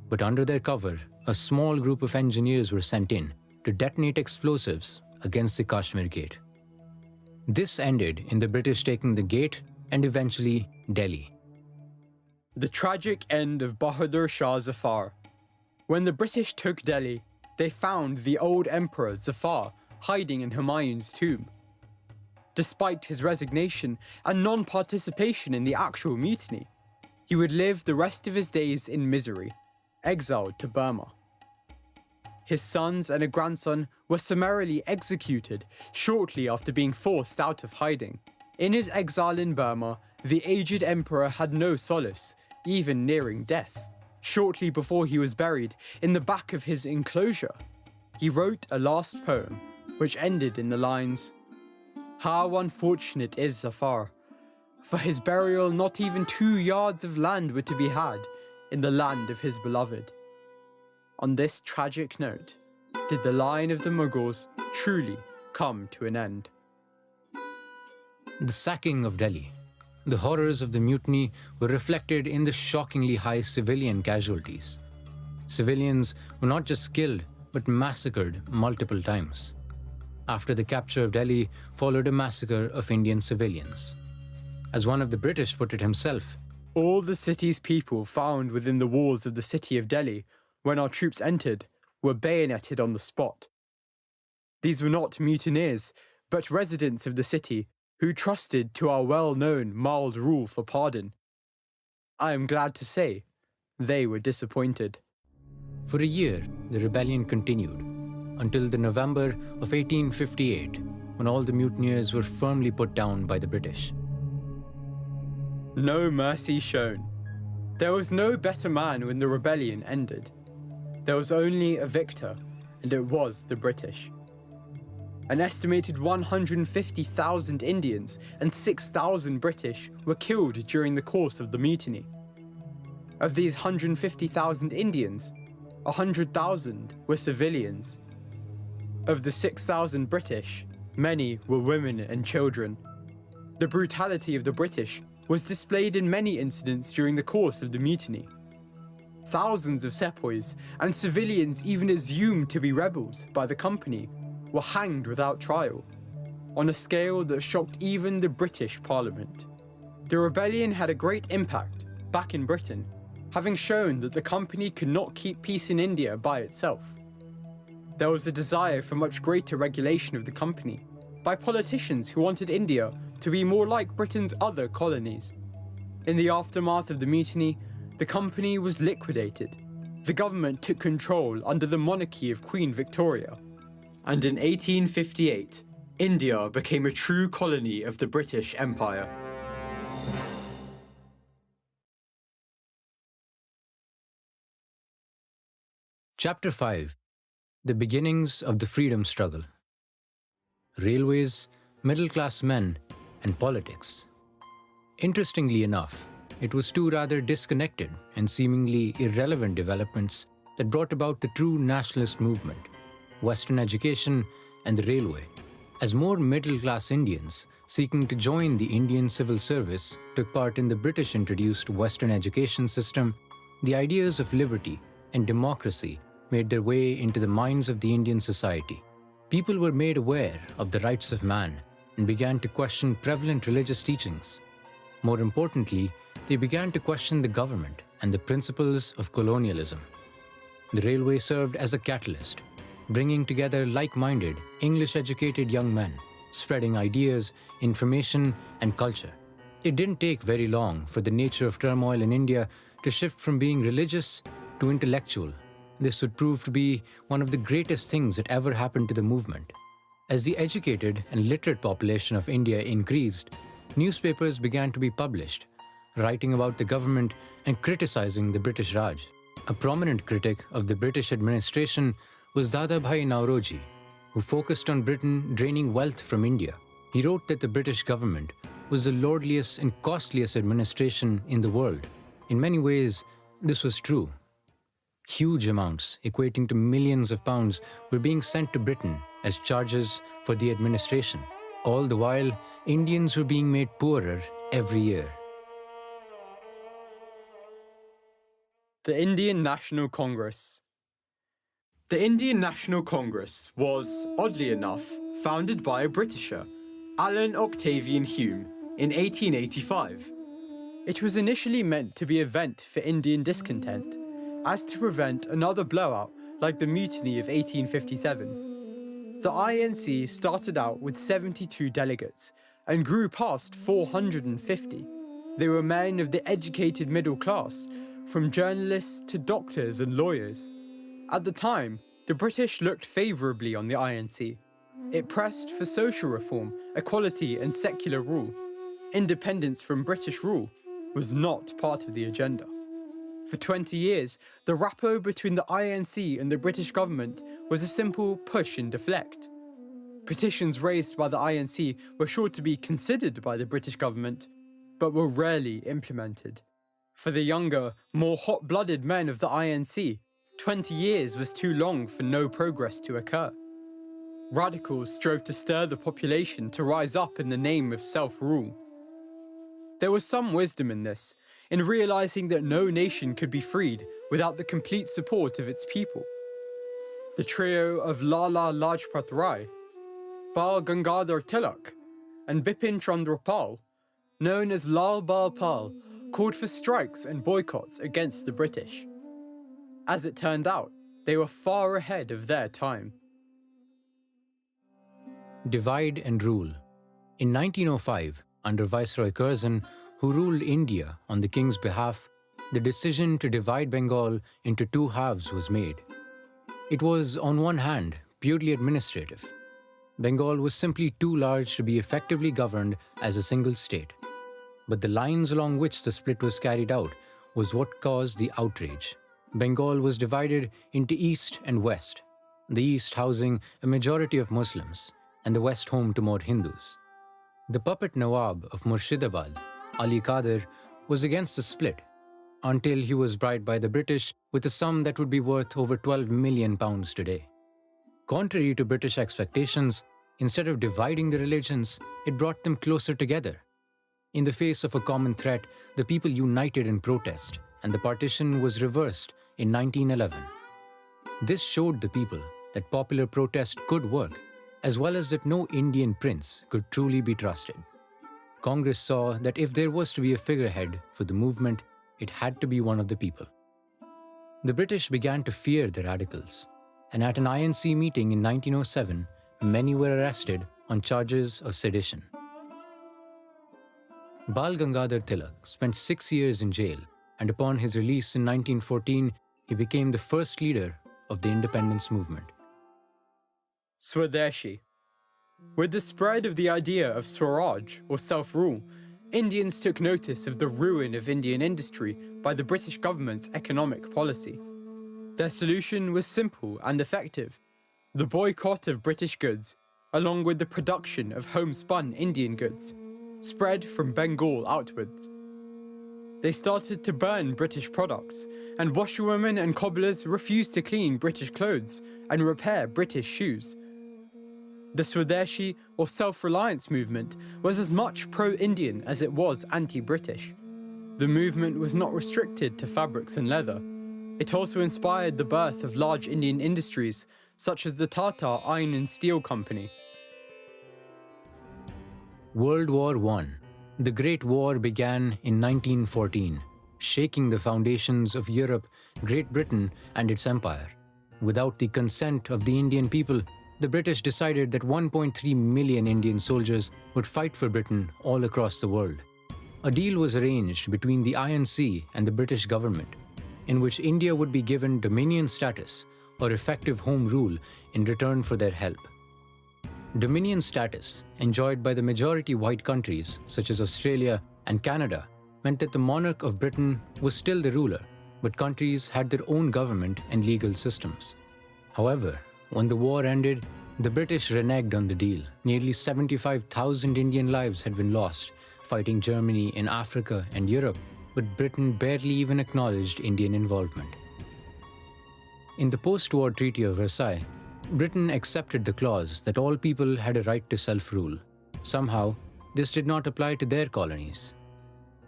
But under their cover, a small group of engineers were sent in to detonate explosives against the Kashmir Gate. This ended in the British taking the gate and eventually Delhi. The tragic end of Bahadur Shah Zafar. When the British took Delhi, they found the old emperor Zafar hiding in Humayun's tomb. Despite his resignation and non-participation in the actual mutiny, he would live the rest of his days in misery, exiled to Burma. His sons and a grandson were summarily executed shortly after being forced out of hiding. In his exile in Burma, the aged emperor had no solace, even nearing death. Shortly before he was buried, in the back of his enclosure, he wrote a last poem, which ended in the lines, "How unfortunate is Zafar! For his burial not even 2 yards of land were to be had in the land of his beloved." On this tragic note, did the line of the Mughals truly come to an end. The sacking of Delhi. The horrors of the mutiny were reflected in the shockingly high civilian casualties. Civilians were not just killed, but massacred multiple times. After the capture of Delhi followed a massacre of Indian civilians. As one of the British put it himself, "All the city's people found within the walls of the city of Delhi, when our troops entered, were bayoneted on the spot." These were not mutineers, but residents of the city who trusted to our well-known mild rule for pardon. I am glad to say, they were disappointed. For a year, the rebellion continued, until the November of 1858, when all the mutineers were firmly put down by the British. No mercy shown. There was no better man when the rebellion ended. There was only a victor, and it was the British. An estimated 150,000 Indians and 6,000 British were killed during the course of the mutiny. Of these 150,000 Indians, 100,000 were civilians. Of the 6,000 British, many were women and children. The brutality of the British was displayed in many incidents during the course of the mutiny. Thousands of sepoys and civilians even assumed to be rebels by the company were hanged without trial, on a scale that shocked even the British Parliament. The rebellion had a great impact back in Britain, having shown that the company could not keep peace in India by itself. There was a desire for much greater regulation of the company by politicians who wanted India to be more like Britain's other colonies. In the aftermath of the mutiny, the company was liquidated. The government took control under the monarchy of Queen Victoria. And in 1858, India became a true colony of the British Empire. Chapter 5: The Beginnings of the Freedom Struggle. Railways, middle-class men, and politics. Interestingly enough, it was two rather disconnected and seemingly irrelevant developments that brought about the true nationalist movement: Western education and the railway. As more middle-class Indians seeking to join the Indian civil service took part in the British-introduced Western education system, the ideas of liberty and democracy made their way into the minds of the Indian society. People were made aware of the rights of man and began to question prevalent religious teachings. More importantly, they began to question the government and the principles of colonialism. The railway served as a catalyst, bringing together like-minded, English-educated young men, spreading ideas, information, and culture. It didn't take very long for the nature of turmoil in India to shift from being religious to intellectual. This would prove to be one of the greatest things that ever happened to the movement. As the educated and literate population of India increased, newspapers began to be published, writing about the government and criticizing the British Raj. A prominent critic of the British administration was Dadabhai Nauroji, who focused on Britain draining wealth from India. He wrote that the British government was the lordliest and costliest administration in the world. In many ways, this was true. Huge amounts, equating to millions of pounds, were being sent to Britain as charges for the administration. All the while, Indians were being made poorer every year. The Indian National Congress. The Indian National Congress was, oddly enough, founded by a Britisher, Alan Octavian Hume, in 1885. It was initially meant to be a vent for Indian discontent, as to prevent another blowout like the Mutiny of 1857. The INC started out with 72 delegates and grew past 450. They were men of the educated middle class, from journalists to doctors and lawyers. At the time, the British looked favourably on the INC. It pressed for social reform, equality and secular rule. Independence from British rule was not part of the agenda. For 20 years, the rapport between the INC and the British government was a simple push and deflect. Petitions raised by the INC were sure to be considered by the British government, but were rarely implemented. For the younger, more hot-blooded men of the INC, 20 years was too long for no progress to occur. Radicals strove to stir the population to rise up in the name of self-rule. There was some wisdom in this, in realizing that no nation could be freed without the complete support of its people. The trio of Lala Lajpat Rai, Bal Gangadhar Tilak, and Bipin Chandra Pal, known as Lal Bal Pal, called for strikes and boycotts against the British. As it turned out, they were far ahead of their time. Divide and rule. In 1905, under Viceroy Curzon, who ruled India on the king's behalf, the decision to divide Bengal into two halves was made. It was, on one hand, purely administrative. Bengal was simply too large to be effectively governed as a single state. But the lines along which the split was carried out was what caused the outrage. Bengal was divided into East and West, the East housing a majority of Muslims, and the West home to more Hindus. The puppet Nawab of Murshidabad, Ali Qadir, was against the split, until he was bribed by the British with a sum that would be worth over £12 million today. Contrary to British expectations, instead of dividing the religions, it brought them closer together. In the face of a common threat, the people united in protest, and the partition was reversed in 1911. This showed the people that popular protest could work, as well as that no Indian prince could truly be trusted. Congress saw that if there was to be a figurehead for the movement, it had to be one of the people. The British began to fear the radicals, and at an INC meeting in 1907, many were arrested on charges of sedition. Bal Gangadhar Tilak spent 6 years in jail, and upon his release in 1914, he became the first leader of the independence movement. Swadeshi. With the spread of the idea of Swaraj, or self-rule, Indians took notice of the ruin of Indian industry by the British government's economic policy. Their solution was simple and effective: the boycott of British goods, along with the production of homespun Indian goods, spread from Bengal outwards. They started to burn British products, and washerwomen and cobblers refused to clean British clothes and repair British shoes. The Swadeshi, or self-reliance movement, was as much pro-Indian as it was anti-British. The movement was not restricted to fabrics and leather. It also inspired the birth of large Indian industries, such as the Tata Iron and Steel Company. World War I. The Great War began in 1914, shaking the foundations of Europe, Great Britain, and its empire. Without the consent of the Indian people, the British decided that 1.3 million Indian soldiers would fight for Britain all across the world. A deal was arranged between the INC and the British government, in which India would be given Dominion status or effective home rule in return for their help. Dominion status, enjoyed by the majority white countries such as Australia and Canada, meant that the monarch of Britain was still the ruler, but countries had their own government and legal systems. However, when the war ended, the British reneged on the deal. Nearly 75,000 Indian lives had been lost fighting Germany in Africa and Europe, but Britain barely even acknowledged Indian involvement. In the post-war Treaty of Versailles, Britain accepted the clause that all people had a right to self-rule. Somehow, this did not apply to their colonies.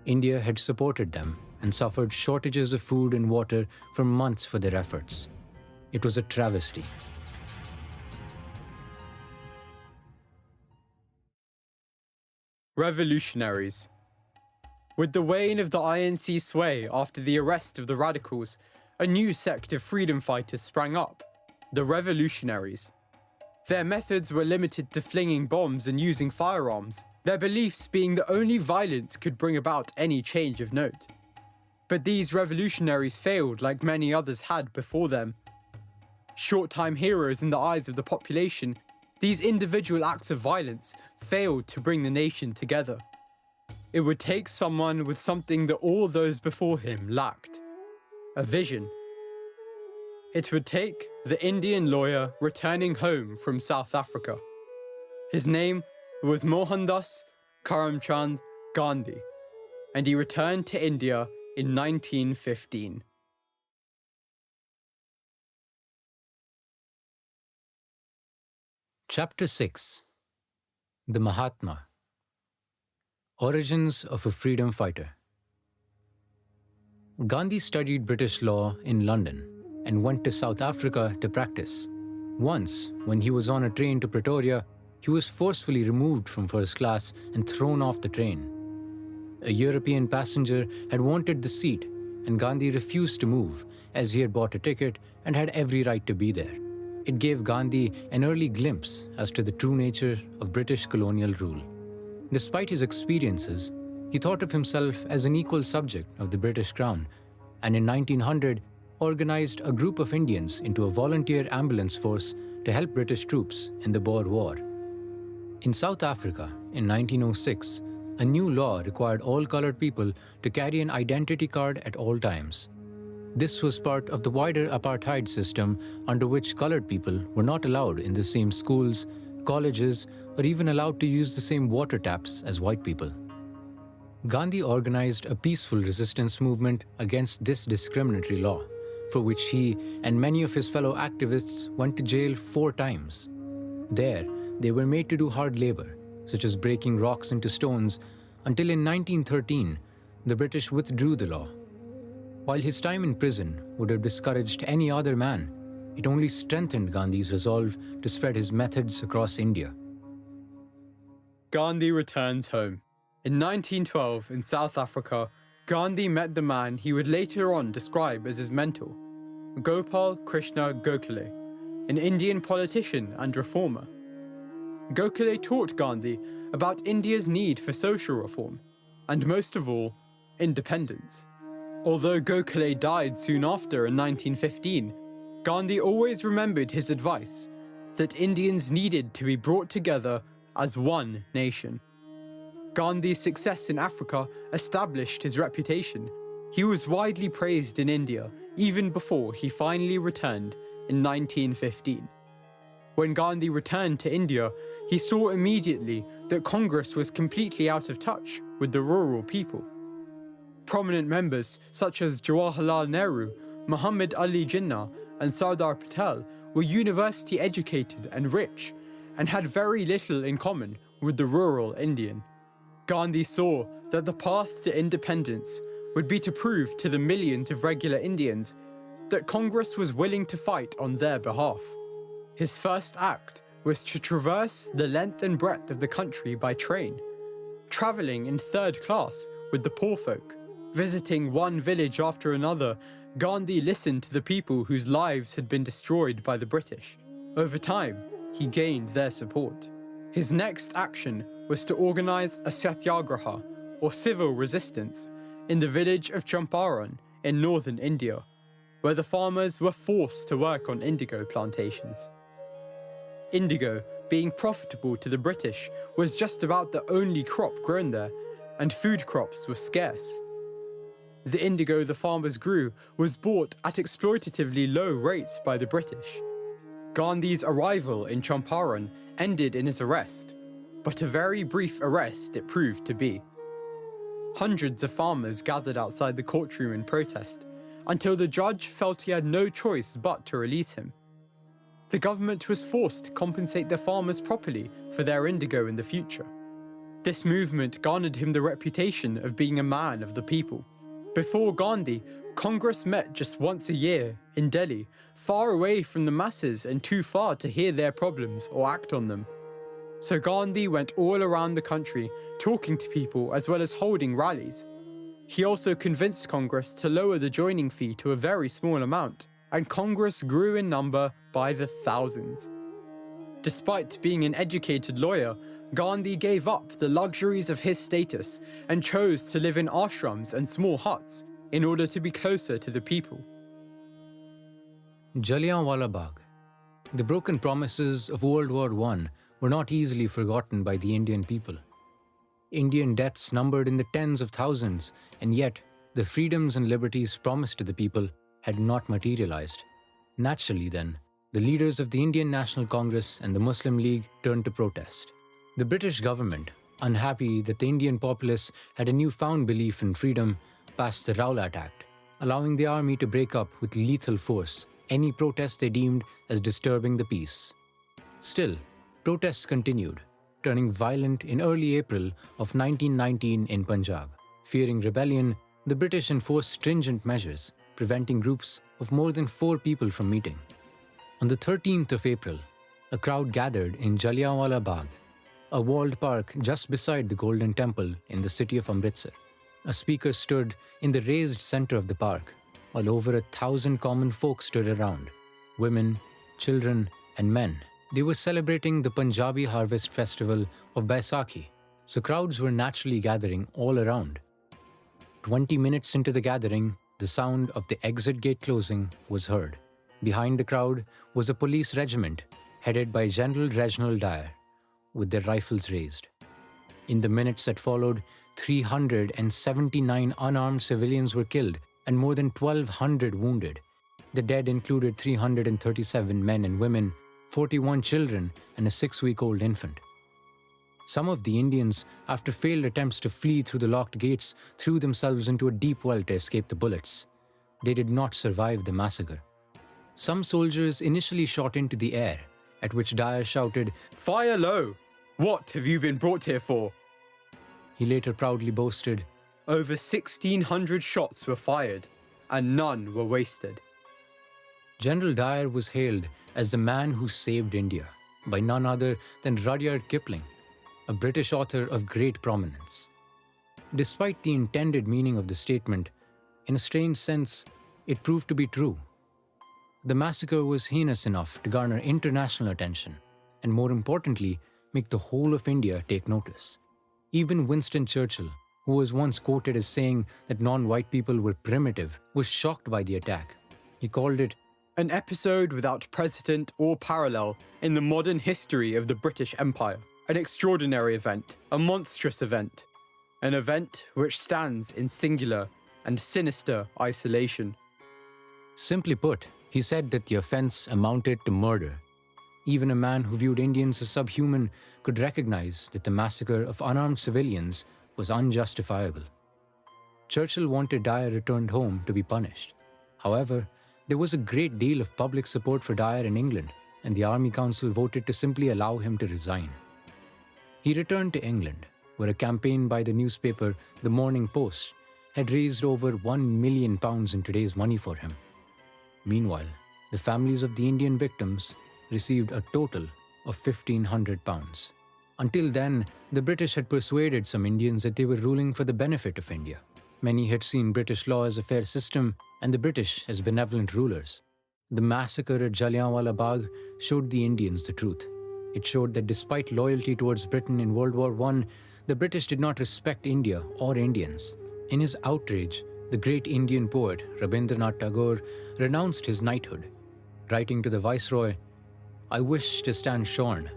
India had supported them and suffered shortages of food and water for months for their efforts. It was a travesty. Revolutionaries. With the wane of the INC sway after the arrest of the radicals, a new sect of freedom fighters sprang up: the revolutionaries. Their methods were limited to flinging bombs and using firearms, their beliefs being that only violence could bring about any change of note. But these revolutionaries failed like many others had before them. Short-time heroes in the eyes of the population, these individual acts of violence failed to bring the nation together. It would take someone with something that all those before him lacked: a vision. It would take the Indian lawyer returning home from South Africa. His name was Mohandas Karamchand Gandhi, and he returned to India in 1915. Chapter 6. The Mahatma. Origins of a Freedom Fighter. Gandhi studied British law in London and went to South Africa to practice. Once, when he was on a train to Pretoria, he was forcefully removed from first class and thrown off the train. A European passenger had wanted the seat, and Gandhi refused to move as he had bought a ticket and had every right to be there. It gave Gandhi an early glimpse as to the true nature of British colonial rule. Despite his experiences, he thought of himself as an equal subject of the British Crown, and in 1900 organized a group of Indians into a volunteer ambulance force to help British troops in the Boer War. In South Africa, in 1906, a new law required all colored people to carry an identity card at all times. This was part of the wider apartheid system under which colored people were not allowed in the same schools, colleges, or even allowed to use the same water taps as white people. Gandhi organized a peaceful resistance movement against this discriminatory law, for which he and many of his fellow activists went to jail 4 times. There, they were made to do hard labor, such as breaking rocks into stones, until in 1913, the British withdrew the law. While his time in prison would have discouraged any other man, it only strengthened Gandhi's resolve to spread his methods across India. Gandhi returns home. In 1912, in South Africa, Gandhi met the man he would later on describe as his mentor, Gopal Krishna Gokhale, an Indian politician and reformer. Gokhale taught Gandhi about India's need for social reform, and most of all, independence. Although Gokhale died soon after in 1915, Gandhi always remembered his advice: that Indians needed to be brought together as one nation. Gandhi's success in Africa established his reputation. He was widely praised in India even before he finally returned in 1915. When Gandhi returned to India, he saw immediately that Congress was completely out of touch with the rural people. Prominent members such as Jawaharlal Nehru, Muhammad Ali Jinnah, and Sardar Patel were university educated and rich, and had very little in common with the rural Indian. Gandhi saw that the path to independence would be to prove to the millions of regular Indians that Congress was willing to fight on their behalf. His first act was to traverse the length and breadth of the country by train, travelling in third class with the poor folk. Visiting one village after another, Gandhi listened to the people whose lives had been destroyed by the British. Over time, he gained their support. His next action was to organise a satyagraha, or civil resistance, in the village of Champaran in northern India, where the farmers were forced to work on indigo plantations. Indigo, being profitable to the British, was just about the only crop grown there, and food crops were scarce. The indigo the farmers grew was bought at exploitatively low rates by the British. Gandhi's arrival in Champaran ended in his arrest, but a very brief arrest it proved to be. Hundreds of farmers gathered outside the courtroom in protest, until the judge felt he had no choice but to release him. The government was forced to compensate the farmers properly for their indigo in the future. This movement garnered him the reputation of being a man of the people. Before Gandhi, Congress met just once a year in Delhi, far away from the masses and too far to hear their problems or act on them. So Gandhi went all around the country, talking to people as well as holding rallies. He also convinced Congress to lower the joining fee to a very small amount, and Congress grew in number by the thousands. Despite being an educated lawyer, Gandhi gave up the luxuries of his status and chose to live in ashrams and small huts in order to be closer to the people. Jallianwala Bagh. The broken promises of World War I were not easily forgotten by the Indian people. Indian deaths numbered in the tens of thousands, and yet the freedoms and liberties promised to the people had not materialized. Naturally then, the leaders of the Indian National Congress and the Muslim League turned to protest. The British government, unhappy that the Indian populace had a newfound belief in freedom, passed the Rowlatt Act, allowing the army to break up with lethal force any protest they deemed as disturbing the peace. Still, protests continued, turning violent in early April of 1919 in Punjab. Fearing rebellion, the British enforced stringent measures, preventing groups of more than 4 people from meeting. On the 13th of April, a crowd gathered in Jallianwala Bagh, a walled park just beside the Golden Temple in the city of Amritsar. A speaker stood in the raised center of the park, while over 1,000 common folk stood around, women, children, and men. They were celebrating the Punjabi harvest festival of Baisakhi, so crowds were naturally gathering all around. 20 minutes into the gathering, the sound of the exit gate closing was heard. Behind the crowd was a police regiment headed by General Reginald Dyer, with their rifles raised. In the minutes that followed, 379 unarmed civilians were killed and more than 1,200 wounded. The dead included 337 men and women, 41 children, and a 6-week-old infant. Some of the Indians, after failed attempts to flee through the locked gates, threw themselves into a deep well to escape the bullets. They did not survive the massacre. Some soldiers initially shot into the air, at which Dyer shouted, "Fire low! What have you been brought here for?" He later proudly boasted, Over 1,600 shots were fired, and none were wasted. General Dyer was hailed as the man who saved India by none other than Rudyard Kipling, a British author of great prominence. Despite the intended meaning of the statement, in a strange sense, it proved to be true. The massacre was heinous enough to garner international attention, and more importantly, make the whole of India take notice. Even Winston Churchill, who was once quoted as saying that non-white people were primitive, was shocked by the attack. He called it An episode without precedent or parallel in the modern history of the British Empire. An extraordinary event, a monstrous event. An event which stands in singular and sinister isolation. Simply put, he said that the offence amounted to murder. Even a man who viewed Indians as subhuman could recognize that the massacre of unarmed civilians was unjustifiable. Churchill wanted Dyer returned home to be punished. However, there was a great deal of public support for Dyer in England, and the Army Council voted to simply allow him to resign. He returned to England, where a campaign by the newspaper The Morning Post had raised over £1 million in today's money for him. Meanwhile, the families of the Indian victims received a total of £1,500. Until then, the British had persuaded some Indians that they were ruling for the benefit of India. Many had seen British law as a fair system and the British as benevolent rulers. The massacre at Jallianwala Bagh showed the Indians the truth. It showed that despite loyalty towards Britain in World War I, the British did not respect India or Indians. In his outrage, the great Indian poet Rabindranath Tagore renounced his knighthood, writing to the Viceroy, "I wish to stand shorn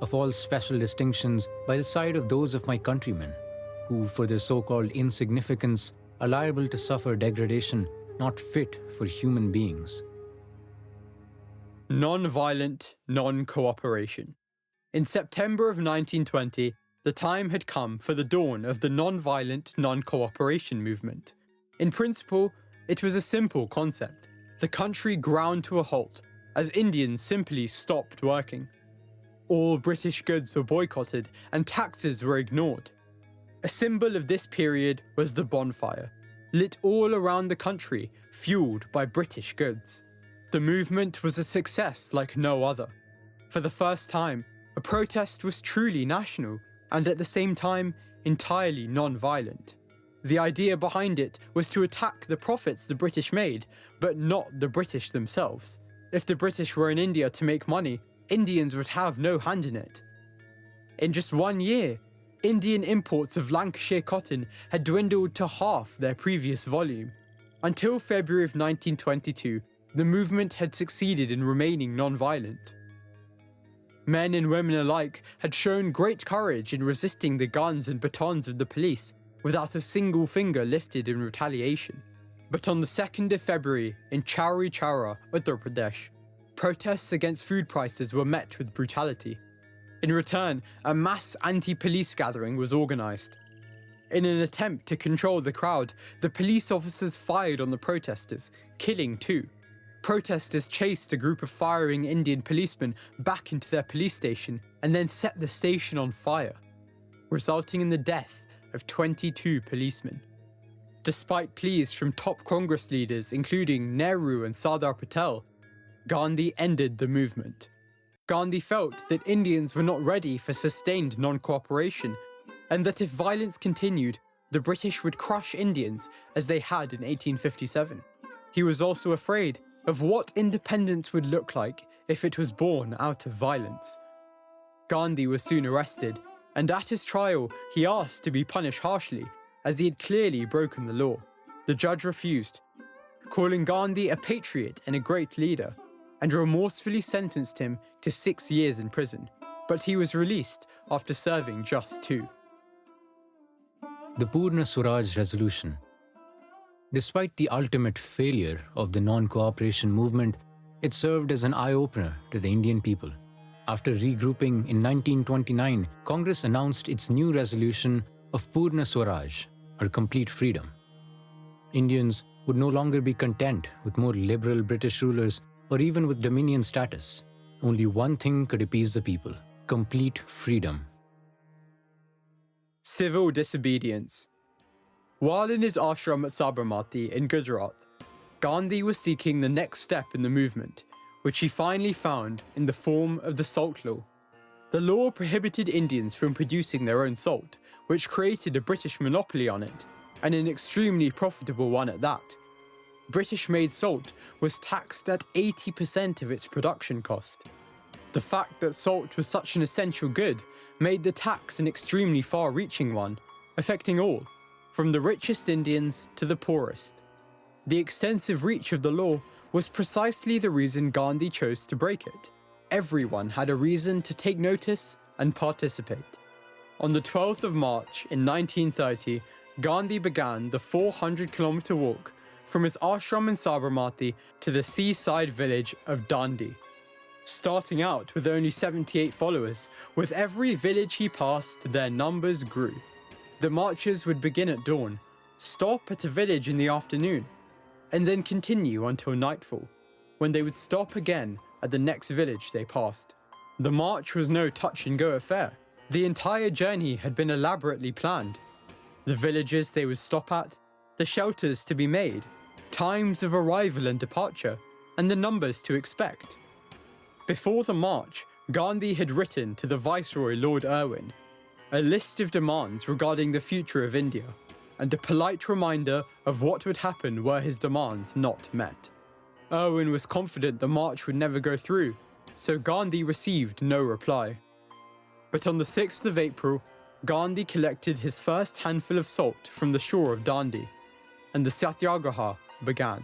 of all special distinctions by the side of those of my countrymen, who for their so-called insignificance are liable to suffer degradation not fit for human beings." Non-violent non-cooperation. In September of 1920, the time had come for the dawn of the non-violent non-cooperation movement. In principle, it was a simple concept. The country ground to a halt as Indians simply stopped working. All British goods were boycotted and taxes were ignored. A symbol of this period was the bonfire, lit all around the country, fueled by British goods. The movement was a success like no other. For the first time, a protest was truly national and at the same time entirely non-violent. The idea behind it was to attack the profits the British made, but not the British themselves. If the British were in India to make money, Indians would have no hand in it. In just 1 year, Indian imports of Lancashire cotton had dwindled to half their previous volume. Until February of 1922, the movement had succeeded in remaining non-violent. Men and women alike had shown great courage in resisting the guns and batons of the police without a single finger lifted in retaliation. But on the 2nd of February in Chowri Chowra, Uttar Pradesh, protests against food prices were met with brutality. In return, a mass anti-police gathering was organised. In an attempt to control the crowd, the police officers fired on the protesters, killing 2. Protesters chased a group of firing Indian policemen back into their police station and then set the station on fire, resulting in the death of 22 policemen. Despite pleas from top Congress leaders including Nehru and Sardar Patel, Gandhi ended the movement. Gandhi felt that Indians were not ready for sustained non-cooperation and that if violence continued, the British would crush Indians as they had in 1857. He was also afraid of what independence would look like if it was born out of violence. Gandhi was soon arrested, and at his trial he asked to be punished harshly as he had clearly broken the law. The judge refused, calling Gandhi a patriot and a great leader, and remorsefully sentenced him to 6 years in prison, but he was released after serving just 2. The Purna Swaraj Resolution. Despite the ultimate failure of the non-cooperation movement, it served as an eye-opener to the Indian people. After regrouping in 1929, Congress announced its new resolution of Purna Swaraj, or complete freedom. Indians would no longer be content with more liberal British rulers or even with dominion status. Only one thing could appease the people: complete freedom. Civil disobedience. While in his ashram at Sabarmati in Gujarat, Gandhi was seeking the next step in the movement, which he finally found in the form of the Salt Law. The law prohibited Indians from producing their own salt, which created a British monopoly on it, and an extremely profitable one at that. British-made salt was taxed at 80% of its production cost. The fact that salt was such an essential good made the tax an extremely far-reaching one, affecting all, from the richest Indians to the poorest. The extensive reach of the law was precisely the reason Gandhi chose to break it. Everyone had a reason to take notice and participate. On the 12th of March in 1930, Gandhi began the 400-kilometer walk from his ashram in Sabarmati to the seaside village of Dandi. Starting out with only 78 followers, with every village he passed, their numbers grew. The marches would begin at dawn, stop at a village in the afternoon, and then continue until nightfall, when they would stop again at the next village they passed. The march was no touch-and-go affair. The entire journey had been elaborately planned. The villages they would stop at, the shelters to be made, times of arrival and departure, and the numbers to expect. Before the march, Gandhi had written to the Viceroy Lord Irwin a list of demands regarding the future of India, and a polite reminder of what would happen were his demands not met. Irwin was confident the march would never go through, so Gandhi received no reply. But on the 6th of April, Gandhi collected his first handful of salt from the shore of Dandi, and the Satyagraha began.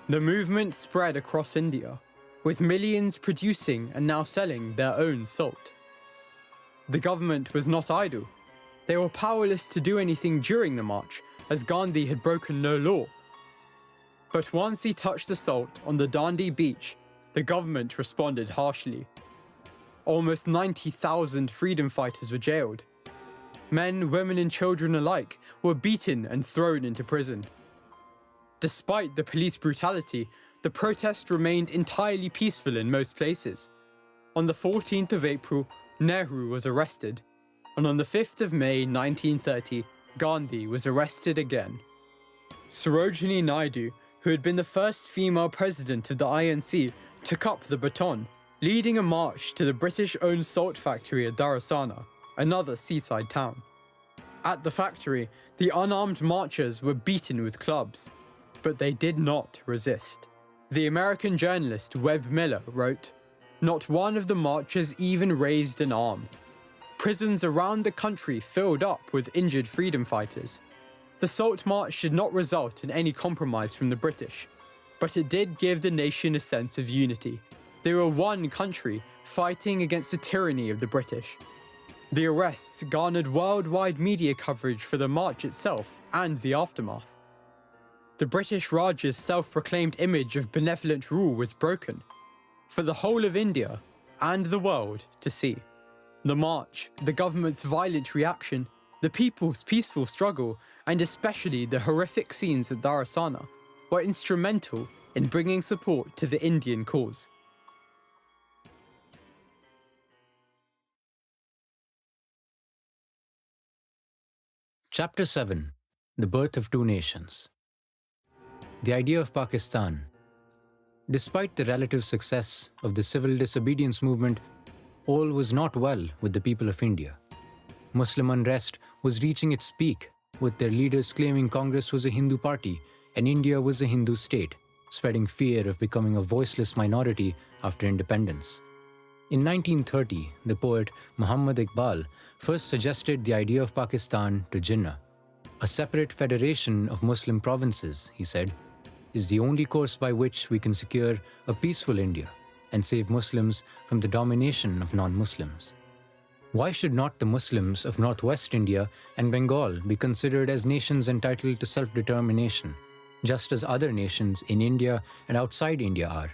The movement spread across India, with millions producing and now selling their own salt. The government was not idle. They were powerless to do anything during the march, as Gandhi had broken no law. But once he touched the salt on the Dandi beach, the government responded harshly. Almost 90,000 freedom fighters were jailed. Men, women and children alike were beaten and thrown into prison. Despite the police brutality, the protest remained entirely peaceful in most places. On the 14th of April, Nehru was arrested, and on the 5th of May 1930, Gandhi was arrested again. Sarojini Naidu, who had been the first female president of the INC, took up the baton, leading a march to the British-owned salt factory at Dharasana, another seaside town. At the factory, the unarmed marchers were beaten with clubs, but they did not resist. The American journalist Webb Miller wrote, "Not one of the marchers even raised an arm. Prisons around the country filled up with injured freedom fighters. The Salt March did not result in any compromise from the British, but it did give the nation a sense of unity. They were one country fighting against the tyranny of the British." The arrests garnered worldwide media coverage for the march itself and the aftermath. The British Raj's self-proclaimed image of benevolent rule was broken, for the whole of India and the world to see. The march, the government's violent reaction, the people's peaceful struggle, and especially the horrific scenes at Dharasana were instrumental in bringing support to the Indian cause. Chapter 7: The Birth of Two Nations. The idea of Pakistan. Despite the relative success of the civil disobedience movement, all was not well with the people of India. Muslim unrest was reaching its peak, with their leaders claiming Congress was a Hindu party and India was a Hindu state, spreading fear of becoming a voiceless minority after independence. In 1930, the poet Muhammad Iqbal first suggested the idea of Pakistan to Jinnah. A separate federation of Muslim provinces, he said, is the only course by which we can secure a peaceful India and save Muslims from the domination of non-Muslims. Why should not the Muslims of Northwest India and Bengal be considered as nations entitled to self-determination, just as other nations in India and outside India are?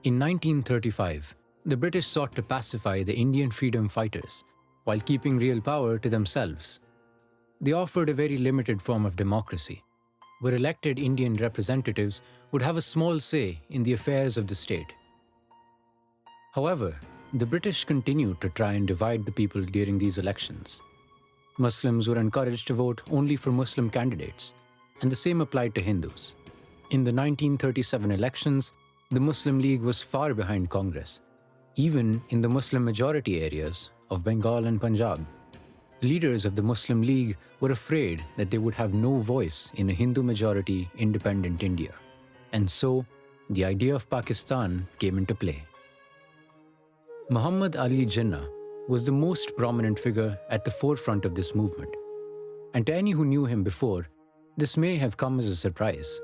In 1935, the British sought to pacify the Indian freedom fighters while keeping real power to themselves. They offered a very limited form of democracy, where elected Indian representatives would have a small say in the affairs of the state. However, the British continued to try and divide the people during these elections. Muslims were encouraged to vote only for Muslim candidates, and the same applied to Hindus. In the 1937 elections, the Muslim League was far behind Congress, even in the Muslim-majority areas of Bengal and Punjab. Leaders of the Muslim League were afraid that they would have no voice in a Hindu-majority independent India, and so the idea of Pakistan came into play. Muhammad Ali Jinnah was the most prominent figure at the forefront of this movement, and to any who knew him before, this may have come as a surprise.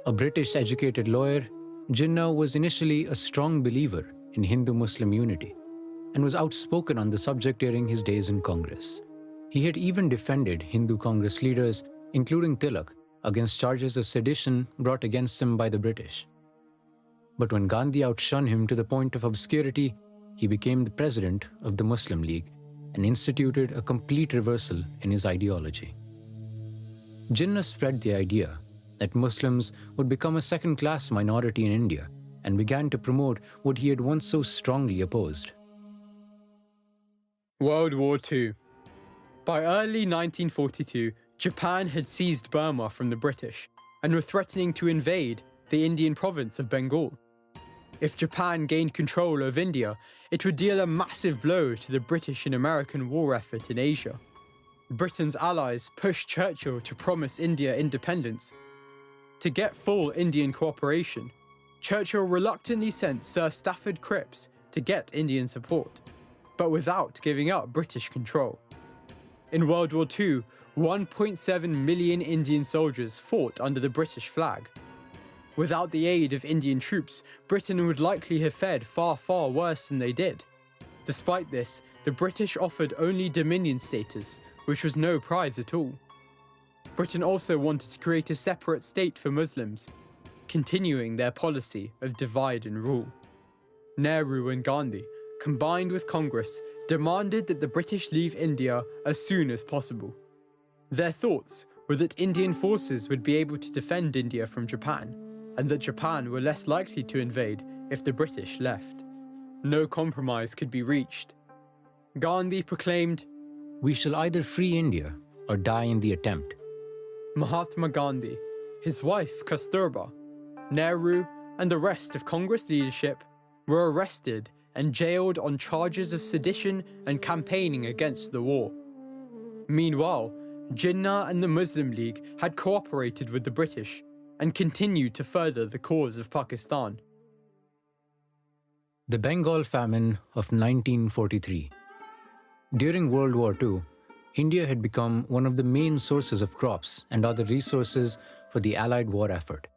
A British-educated lawyer, Jinnah was initially a strong believer in Hindu-Muslim unity and was outspoken on the subject during his days in Congress. He had even defended Hindu Congress leaders, including Tilak, against charges of sedition brought against him by the British. But when Gandhi outshone him to the point of obscurity, he became the president of the Muslim League and instituted a complete reversal in his ideology. Jinnah spread the idea that Muslims would become a second-class minority in India and began to promote what he had once so strongly opposed. World War II. By early 1942, Japan had seized Burma from the British and were threatening to invade the Indian province of Bengal. If Japan gained control of India, it would deal a massive blow to the British and American war effort in Asia. Britain's allies pushed Churchill to promise India independence. To get full Indian cooperation, Churchill reluctantly sent Sir Stafford Cripps to get Indian support, but without giving up British control. In World War II, 1.7 million Indian soldiers fought under the British flag. Without the aid of Indian troops, Britain would likely have fared far, far worse than they did. Despite this, the British offered only Dominion status, which was no prize at all. Britain also wanted to create a separate state for Muslims, continuing their policy of divide and rule. Nehru and Gandhi, combined with Congress, demanded that the British leave India as soon as possible. Their thoughts were that Indian forces would be able to defend India from Japan, and that Japan were less likely to invade if the British left. No compromise could be reached. Gandhi proclaimed, "We shall either free India or die in the attempt." Mahatma Gandhi, his wife Kasturba, Nehru, and the rest of Congress leadership were arrested and jailed on charges of sedition and campaigning against the war. Meanwhile, Jinnah and the Muslim League had cooperated with the British and continued to further the cause of Pakistan. The Bengal famine of 1943. During World War II, India had become one of the main sources of crops and other resources for the Allied war effort.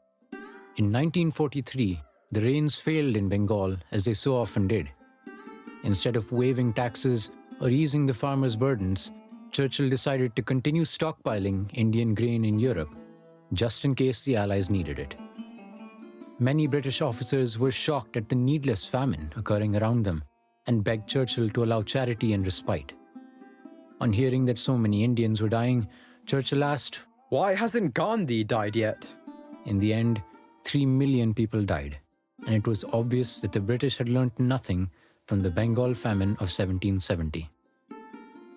In 1943, the rains failed in Bengal as they so often did. Instead of waiving taxes or easing the farmers' burdens, Churchill decided to continue stockpiling Indian grain in Europe, just in case the Allies needed it. Many British officers were shocked at the needless famine occurring around them and begged Churchill to allow charity and respite. On hearing that so many Indians were dying, Churchill asked, "Why hasn't Gandhi died yet?" In the end, 3 million people died, and it was obvious that the British had learnt nothing from the Bengal famine of 1770.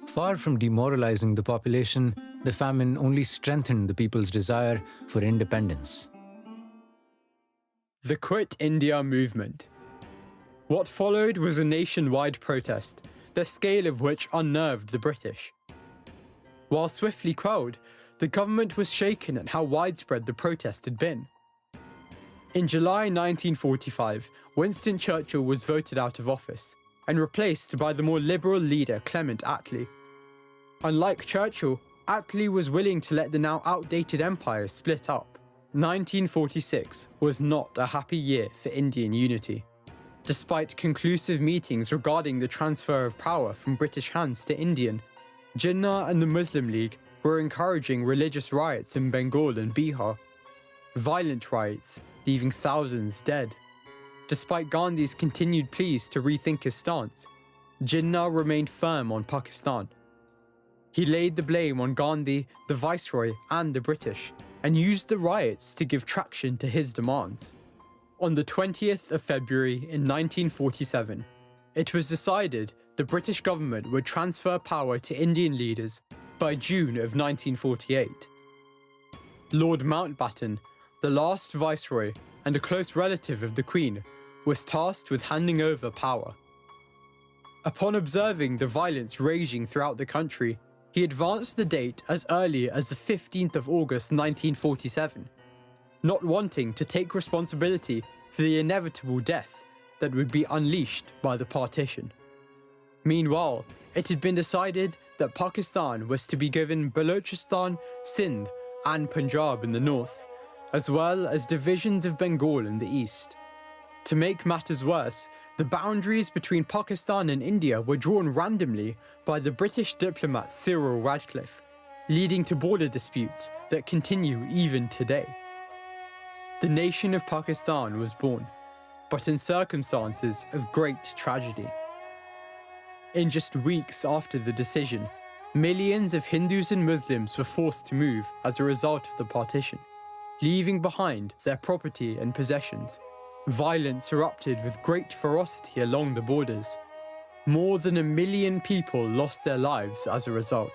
Far from demoralizing the population, the famine only strengthened the people's desire for independence. The Quit India movement. What followed was a nationwide protest, the scale of which unnerved the British. While swiftly quelled, the government was shaken at how widespread the protest had been. In July 1945, Winston Churchill was voted out of office and replaced by the more liberal leader Clement Attlee. Unlike Churchill, Attlee was willing to let the now outdated empire split up. 1946 was not a happy year for Indian unity. Despite conclusive meetings regarding the transfer of power from British hands to Indian, Jinnah and the Muslim League were encouraging religious riots in Bengal and Bihar. Violent riots, leaving thousands dead. Despite Gandhi's continued pleas to rethink his stance, Jinnah remained firm on Pakistan. He laid the blame on Gandhi, the Viceroy, and the British, and used the riots to give traction to his demands. On the 20th of February in 1947, it was decided the British government would transfer power to Indian leaders by June of 1948. Lord Mountbatten, the last Viceroy and a close relative of the Queen, was tasked with handing over power. Upon observing the violence raging throughout the country, he advanced the date as early as the 15th of August 1947, not wanting to take responsibility for the inevitable death that would be unleashed by the partition. Meanwhile, it had been decided that Pakistan was to be given Balochistan, Sindh, and Punjab in the north, as well as divisions of Bengal in the east. To make matters worse, the boundaries between Pakistan and India were drawn randomly by the British diplomat Cyril Radcliffe, leading to border disputes that continue even today. The nation of Pakistan was born, but in circumstances of great tragedy. In just weeks after the decision, millions of Hindus and Muslims were forced to move as a result of the partition, leaving behind their property and possessions. Violence erupted with great ferocity along the borders. More than 1 million people lost their lives as a result,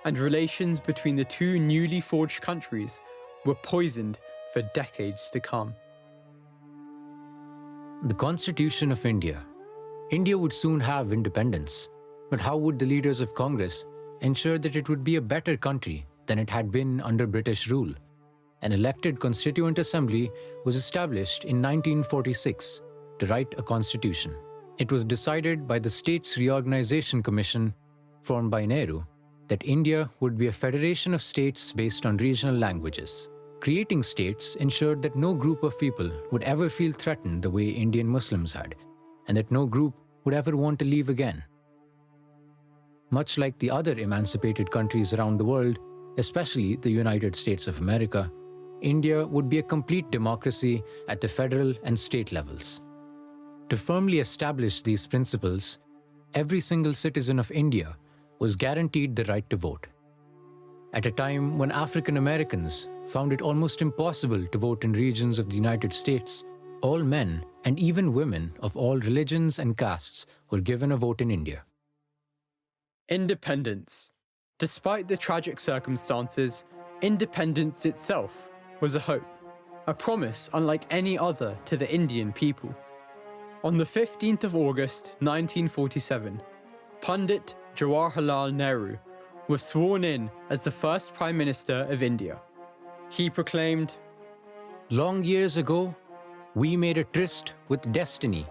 and relations between the two newly forged countries were poisoned for decades to come. The Constitution of India. India would soon have independence, but how would the leaders of Congress ensure that it would be a better country than it had been under British rule? An elected Constituent Assembly was established in 1946 to write a constitution. It was decided by the States Reorganization Commission, formed by Nehru, that India would be a federation of states based on regional languages. Creating states ensured that no group of people would ever feel threatened the way Indian Muslims had, and that no group would ever want to leave again. Much like the other emancipated countries around the world, especially the United States of America, India would be a complete democracy at the federal and state levels. To firmly establish these principles, every single citizen of India was guaranteed the right to vote. At a time when African Americans found it almost impossible to vote in regions of the United States, all men and even women of all religions and castes were given a vote in India. Independence. Despite the tragic circumstances, independence itself was a hope, a promise unlike any other to the Indian people. On the 15th of August 1947, Pandit Jawaharlal Nehru was sworn in as the first Prime Minister of India. He proclaimed, "Long years ago, we made a tryst with destiny,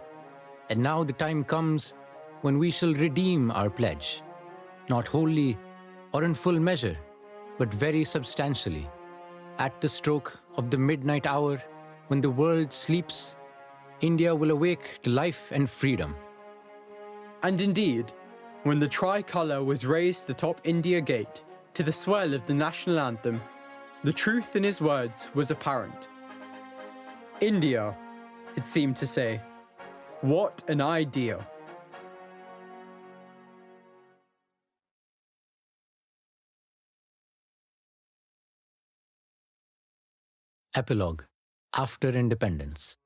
and now the time comes when we shall redeem our pledge, not wholly or in full measure, but very substantially. At the stroke of the midnight hour, when the world sleeps, India will awake to life and freedom." And indeed, when the tricolour was raised atop India Gate to the swell of the national anthem, the truth in his words was apparent. India, it seemed to say, what an idea. Epilogue. After independence.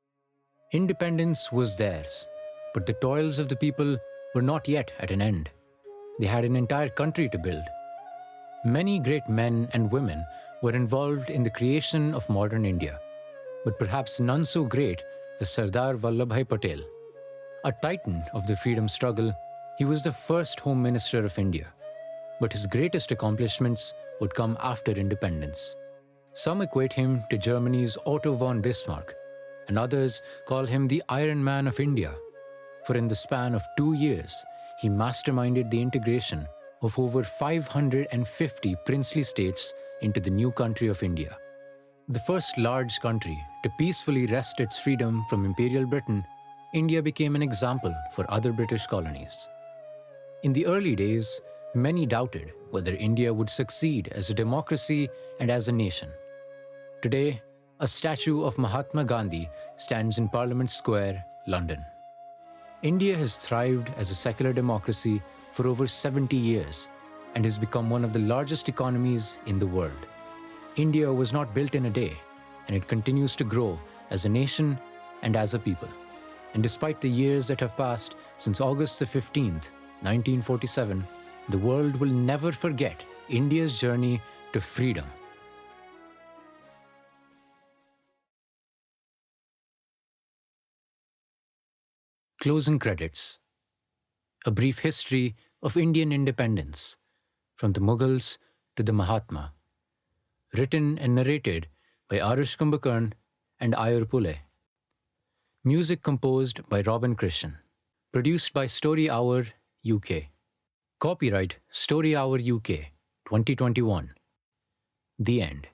Independence was theirs, but the toils of the people were not yet at an end. They had an entire country to build. Many great men and women were involved in the creation of modern India, but perhaps none so great as Sardar Vallabhbhai Patel. A titan of the freedom struggle, he was the first Home Minister of India, but his greatest accomplishments would come after independence. Some equate him to Germany's Otto von Bismarck, and others call him the Iron Man of India, for in the span of 2 years, he masterminded the integration of over 550 princely states into the new country of India. The first large country to peacefully wrest its freedom from Imperial Britain, India became an example for other British colonies. In the early days, many doubted whether India would succeed as a democracy and as a nation. Today, a statue of Mahatma Gandhi stands in Parliament Square, London. India has thrived as a secular democracy for over 70 years and has become one of the largest economies in the world. India was not built in a day, and it continues to grow as a nation and as a people. And despite the years that have passed since August the 15th, 1947, the world will never forget India's journey to freedom. Closing credits. A brief history of Indian independence, from the Mughals to the Mahatma. Written and narrated by Aarush Kumbhakern and Ayur Pulle. Music composed by Robin Christian. Produced by StoryHour UK. Copyright StoryHour UK 2021. The end.